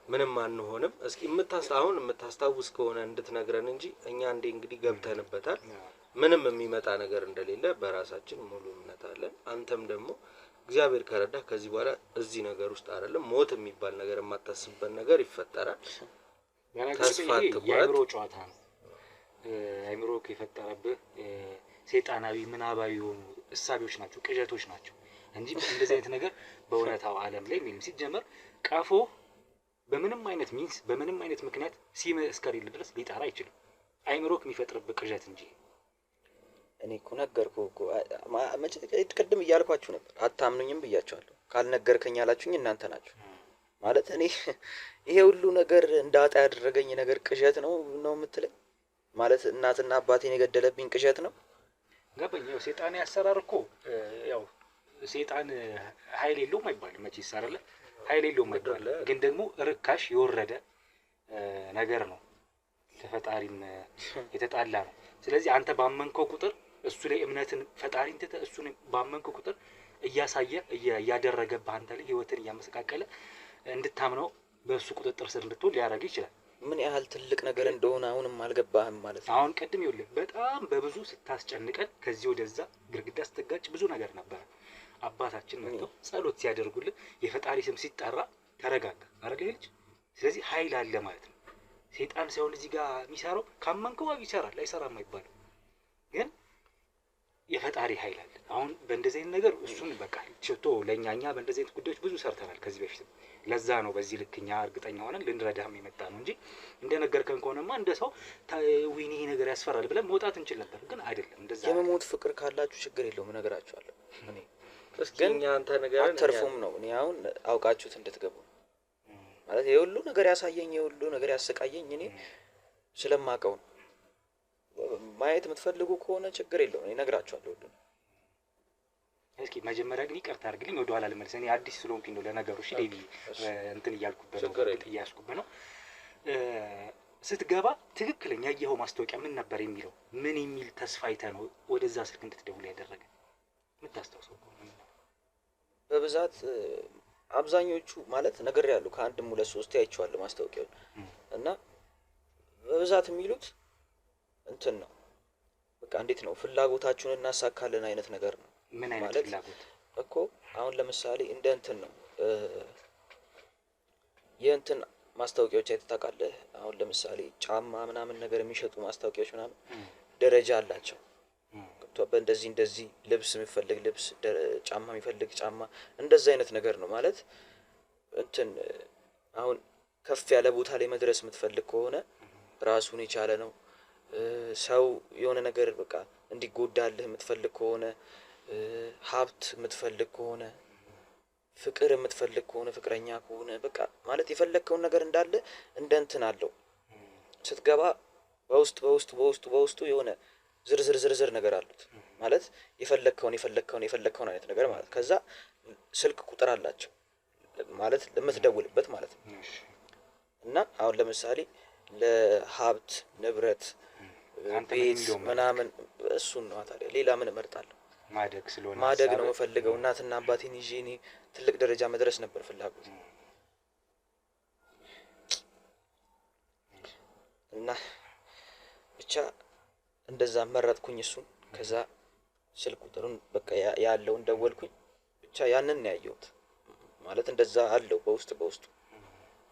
ምንም አንሆንም። እስኪ አሁን የምታስታውስ ከሆነ እንድትነግረን እንጂ እኛ እንዴ እንግዲህ ገብተንበታል ምንም የሚመጣ ነገር እንደሌለ በራሳችን ሙሉ እምነት አለን። አንተም ደግሞ እግዚአብሔር ከረዳ ከዚህ በኋላ እዚህ ነገር ውስጥ አይደለም ሞት የሚባል ነገር የማታስብበት ነገር ይፈጠራል። ተስፋ የአእምሮ ጨዋታ ነው። አእምሮ የፈጠረብህ ሰይጣናዊ ምናባዊ የሆኑ እሳቤዎች ናቸው ቅዠቶች ናቸው እንጂ እንደዚህ አይነት ነገር በእውነታው ዓለም ላይ ምንም ሲጀመር ቀፎ በምንም አይነት ሚንስ በምንም አይነት ምክንያት ሲም እስከሌለ ድረስ ሊጣራ አይችልም። አእምሮክ የሚፈጥርብህ ቅዠት እንጂ እኔ እኮ ነገርኩህ እኮ ቅድም እያልኳችሁ ነበር አታምኑኝም ብያችኋለሁ። ካልነገርከኝ ያላችሁኝ እናንተ ናችሁ ማለት እኔ ይሄ ሁሉ ነገር እንዳጣ ያደረገኝ ነገር ቅዠት ነው የምትለኝ ማለት እናትና አባቴን የገደለብኝ ቅዠት ነው ገባኝ። ያው ሴጣን ያሰራር እኮ ያው ሴጣን ኃይል የለውም አይባልም መቼስ አይደለ? ኃይል የለውም አይባልም፣ ግን ደግሞ ርካሽ የወረደ ነገር ነው፣ ከፈጣሪም የተጣላ ነው። ስለዚህ አንተ ባመንከው ቁጥር እሱ ላይ እምነትን ፈጣሪን ትተህ እሱን ባመንከው ቁጥር እያሳየ እያደረገብህ አንተ ላይ ህይወትን እያመሰቃቀለ እንድታምነው በእሱ ቁጥጥር ስር እንድትውል ሊያደርግ ይችላል። ምን ያህል ትልቅ ነገር እንደሆነ አሁንም አልገባህም ማለት ነው። አሁን ቅድም ይኸውልህ በጣም በብዙ ስታስጨንቀን ከዚህ ወደዛ ግርግዳ ስትጋጭ ብዙ ነገር ነበረ። አባታችን መጥተው ጸሎት ሲያደርጉልን የፈጣሪ ስም ሲጠራ ተረጋጋ አረጋ ልጅ። ስለዚህ ኃይል አለ ማለት ነው። ሴጣን ሳይሆን እዚህ ጋር የሚሰራው ካመንከው ይሰራል፣ አይሰራም አይባልም፣ ግን የፈጣሪ ኃይል አለ። አሁን በእንደዚህ አይነት ነገር እሱን በቃ ችቶ ለእኛ በእንደዚህ አይነት ጉዳዮች ብዙ ሰርተናል ከዚህ በፊት። ለዛ ነው በዚህ ልክ እኛ እርግጠኛ ሆነን ልንረዳህም የመጣ ነው እንጂ እንደነገርከን ከሆነማ እንደ ሰው ዊኒ ነገር ያስፈራል ብለን መውጣት እንችል ነበር፣ ግን አይደለም እንደዛ። የመሞት ፍቅር ካላችሁ ችግር የለውም እነግራችኋለሁ። እኔ ግን አንተ ነገር አተርፉም ነው። እኔ አሁን አውቃችሁት እንድትገቡ ማለት የሁሉ ነገር ያሳየኝ የሁሉ ነገር ያሰቃየኝ እኔ ስለማውቀው ነው። ማየት የምትፈልጉ ከሆነ ችግር የለውም እነግራችኋለሁ ሁሉ። እስኪ መጀመሪያ ግን ይቅርታ አድርግልኝ ወደ ኋላ ልመልስ። እኔ አዲስ ስለሆንኩኝ ነው ለነገሩ። እሺ ዴቪ እንትን እያልኩበት ነው እያስኩበት ነው። ስትገባ ትክክለኛ ያየኸው ማስታወቂያ ምን ነበር የሚለው? ምን የሚል ተስፋ አይተህ ነው ወደዛ ስልክ እንድትደውል ያደረገ? የምታስታውሰው ከሆነ በብዛት አብዛኞቹ ማለት ነገር ያሉ ከአንድም ሁለት ሶስት አይቼዋለሁ ማስታወቂያውን እና በብዛት የሚሉት እንትን ነው በቃ እንዴት ነው ፍላጎታችሁን እናሳካለን አይነት ነገር ነው። ምን አይነት ፍላጎት እኮ አሁን ለምሳሌ እንደ እንትን ነው የእንትን ማስታወቂያዎች አይተህ ታውቃለህ? አሁን ለምሳሌ ጫማ ምናምን ነገር የሚሸጡ ማስታወቂያዎች ምናምን ደረጃ አላቸው። እንደዚህ ልብስ የሚፈልግ ልብስ፣ ጫማ የሚፈልግ ጫማ፣ እንደዚህ አይነት ነገር ነው ማለት እንትን አሁን ከፍ ያለ ቦታ ላይ መድረስ የምትፈልግ ከሆነ ራሱን የቻለ ነው። ሰው የሆነ ነገር በቃ እንዲጎዳልህ የምትፈልግ ከሆነ፣ ሀብት የምትፈልግ ከሆነ፣ ፍቅር የምትፈልግ ከሆነ፣ ፍቅረኛ ከሆነ በቃ ማለት የፈለግከውን ነገር እንዳለ እንደ እንትን አለው። ስትገባ በውስጡ የሆነ ዝርዝር ነገር አሉት ማለት የፈለግከውን አይነት ነገር ማለት። ከዛ ስልክ ቁጥር አላቸው ማለት ለምትደውልበት ማለት ነው። እና አሁን ለምሳሌ ለሀብት ንብረት ቤት ምናምን እሱን ነው ታዲያ ሌላ ምን እመርጣለሁ? ማደግ ነው የምፈልገው። እናትና አባቴን ይዤ እኔ ትልቅ ደረጃ መድረስ ነበር ፍላጎት እና ብቻ እንደዛ መረጥኩኝ እሱን። ከዛ ስልክ ቁጥሩን በቃ ያለውን ደወልኩኝ። ብቻ ያንን ነው ያየሁት ማለት እንደዛ አለው በውስጡ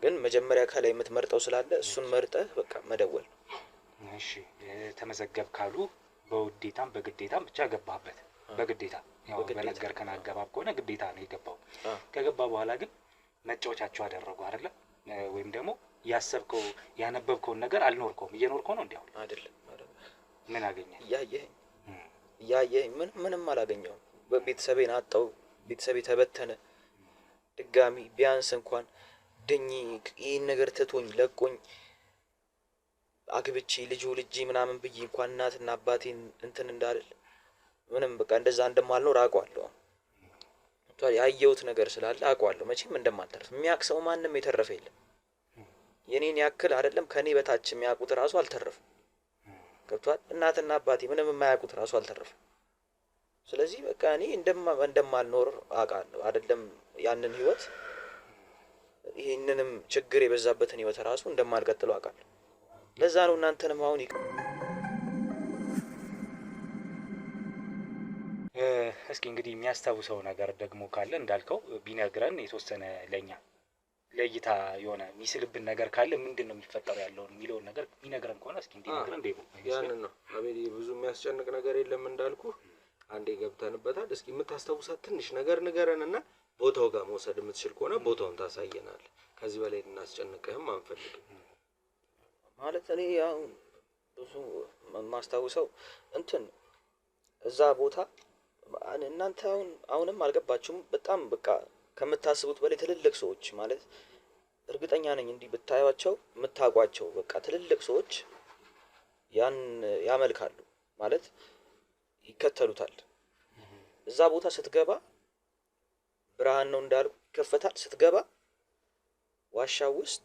ግን መጀመሪያ ከላይ የምትመርጠው ስላለ እሱን መርጠህ በቃ መደወል። እሺ ተመዘገብ ካሉ በውዴታም በግዴታም ብቻ ገባህበት። በግዴታ ያው በነገርከን አገባብ ከሆነ ግዴታ ነው የገባው። ከገባ በኋላ ግን መጫወቻቸው አደረጉ አይደለ? ወይም ደግሞ ያሰብከው ያነበብከውን ነገር አልኖርከውም። እየኖርከው ነው እንዴው? አይደለም። ምን አገኘህ? ያየኸኝ ምንም አላገኘሁም። በቤተሰቤን አጣው። ቤተሰቤ ተበተነ። ድጋሚ ቢያንስ እንኳን ድኝ ይህን ነገር ትቶኝ ለቆኝ አግብቼ ልጅ ምናምን ብዬ እንኳን እናትና አባቴን እንትን እንዳልል ምንም በቃ እንደዛ እንደማልኖር አውቀዋለሁ። ያየሁት ነገር ስላለ አውቀዋለሁ መቼም እንደማልተርፍ። የሚያውቅ ሰው ማንም የተረፈ የለም። የኔን ያክል አይደለም ከኔ በታች የሚያውቁት ራሱ አልተረፈም። ገብቷል? እናትና አባቴ ምንም የማያውቁት ራሱ አልተረፈም። ስለዚህ በቃ እኔ እንደማልኖር አውቃለሁ። አይደለም ያንን ህይወት ይህንንም ችግር የበዛበትን ህይወት ራሱ እንደማልቀጥለው አውቃለሁ። ለዛ ነው እናንተንም አሁን እስኪ እንግዲህ የሚያስታውሰው ነገር ደግሞ ካለ እንዳልከው ቢነግረን የተወሰነ ለኛ ለእይታ የሆነ የሚስልብን ነገር ካለ ምንድን ነው የሚፈጠረው ያለውን የሚለውን ነገር የሚነግረን ከሆነ እስኪ እንዲነግረን ደቡ ያንን ነው። አቤት ብዙ የሚያስጨንቅ ነገር የለም እንዳልኩ አንዴ ገብተንበታል። እስኪ የምታስታውሳት ትንሽ ነገር ንገረንና ቦታው ጋር መውሰድ የምትችል ከሆነ ቦታውን ታሳየናል። ከዚህ በላይ እናስጨንቅህም አንፈልግም። ማለት እኔ አሁን ብዙ ማስታውሰው እንትን እዛ ቦታ እናንተ አሁንም አልገባችሁም። በጣም በቃ ከምታስቡት በላይ ትልልቅ ሰዎች ማለት እርግጠኛ ነኝ እንዲህ ብታዩቸው የምታውቋቸው በቃ ትልልቅ ሰዎች ያን ያመልካሉ ማለት ይከተሉታል። እዛ ቦታ ስትገባ ብርሃን ነው እንዳሉ ይከፈታል። ስትገባ ዋሻው ውስጥ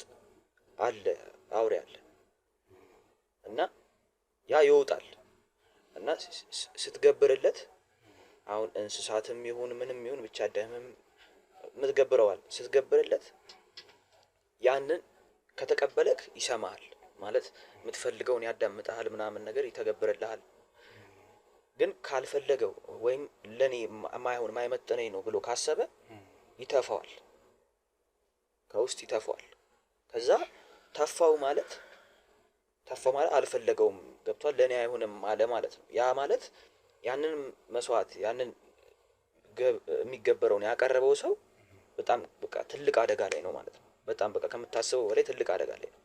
አለ አውሬ አለ እና ያ ይወጣል እና ስትገብርለት አሁን እንስሳትም ይሁን ምንም ይሁን ብቻ ደምም ምትገብረዋል ስትገብርለት ያንን ከተቀበለክ ይሰማሃል ማለት የምትፈልገውን ያዳምጣል ምናምን ነገር ይተገብርልሃል። ግን ካልፈለገው ወይም ለኔ ማይሆን ማይመጥነኝ ነው ብሎ ካሰበ ይተፋዋል፣ ከውስጥ ይተፋዋል። ከዛ ተፋው ማለት አልፈለገውም ገብቷል ለኔ አይሆንም አለ ማለት ነው። ያ ማለት ያንን መስዋዕት ያንን የሚገበረውን ያቀረበው ሰው በጣም በቃ ትልቅ አደጋ ላይ ነው ማለት ነው። በጣም በቃ ከምታስበው በላይ ትልቅ አደጋ ላይ ነው።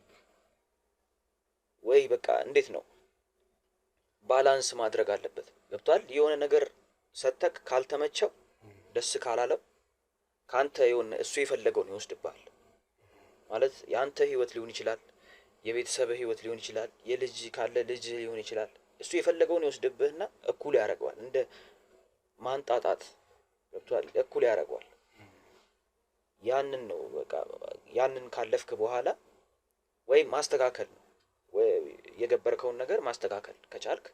ወይ በቃ እንዴት ነው ባላንስ ማድረግ አለበት ገብቷል። የሆነ ነገር ሰተክ ካልተመቸው ደስ ካላለው ካንተ የሆነ እሱ የፈለገውን ይወስድብሃል ማለት ያንተ ህይወት ሊሆን ይችላል፣ የቤተሰብህ ህይወት ሊሆን ይችላል፣ የልጅ ካለ ልጅ ሊሆን ይችላል። እሱ የፈለገውን ይወስድብህና እኩል ያደርገዋል። እንደ ማንጣጣት ገብቷል እኩል ያደርገዋል። ያንን ነው በቃ ያንን ካለፍክ በኋላ ወይ ማስተካከል ነው ወይ የገበርከውን ነገር ማስተካከል ከቻልክ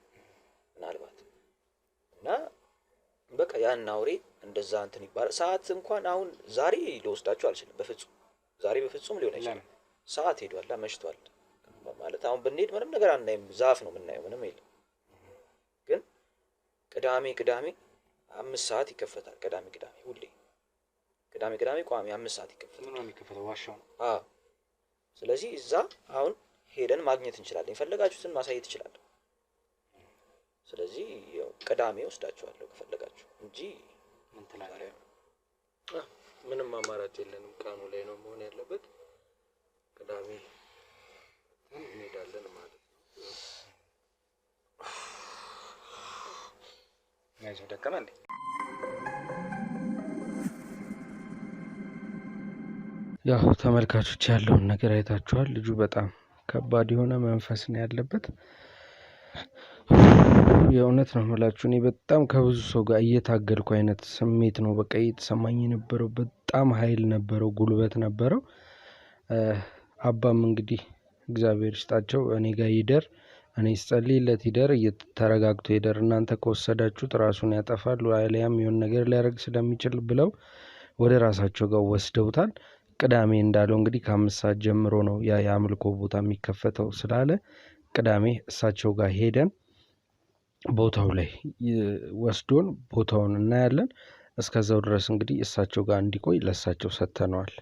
ምናልባት እና በቃ ያን አውሬ እንደዛ እንትን ይባላል። ሰዓት እንኳን አሁን ዛሬ ልወስዳችሁ አልችልም በፍጹም ዛሬ በፍጹም ሊሆን አይችልም። ሰዓት ሄዷል መሽቷል ማለት አሁን ብንሄድ ምንም ነገር አናይም፣ ዛፍ ነው የምናየው ምንም የለም። ግን ቅዳሜ 5 ሰዓት ይከፈታል። ቅዳሜ ሁሌ ቅዳሜ ቋሚ 5 ሰዓት ይከፈታል። ምን ነው የሚከፈተው? ዋሻው ነው። አዎ ስለዚህ እዛ አሁን ሄደን ማግኘት እንችላለን። የፈለጋችሁትን ማሳየት ይችላል። ስለዚህ ያው ቅዳሜ ወስዳችኋለሁ ከፈለጋችሁ እንጂ ምን ትላለህ? ምንም አማራጭ የለንም። ቀኑ ላይ ነው መሆን ያለበት። ቅዳሜ እንሄዳለን ማለት ነው። ያው ደከመ እንዴ? ያው ተመልካቾች ያለውን ነገር አይታችኋል። ልጁ በጣም ከባድ የሆነ መንፈስ ነው ያለበት። የእውነት ነው የምላችሁ እኔ በጣም ከብዙ ሰው ጋር እየታገልኩ አይነት ስሜት ነው በቃ እየተሰማኝ የነበረው። በጣም ኃይል ነበረው፣ ጉልበት ነበረው። አባም እንግዲህ እግዚአብሔር ይስጣቸው እኔ ጋር ይደር፣ እኔ ስጸልይለት ይደር፣ እየተረጋግቶ ይደር። እናንተ ከወሰዳችሁት ራሱን ያጠፋል አሊያም የሆነ ነገር ሊያደርግ ስለሚችል ብለው ወደ ራሳቸው ጋር ወስደውታል። ቅዳሜ እንዳለው እንግዲህ ከ5 ሰዓት ጀምሮ ነው ያ የአምልኮ ቦታ የሚከፈተው ስላለ ቅዳሜ እሳቸው ጋር ሄደን ቦታው ላይ ወስዶን ቦታውን እናያለን። እስከዛው ድረስ እንግዲህ እሳቸው ጋር እንዲቆይ ለእሳቸው ሰጥተነዋል።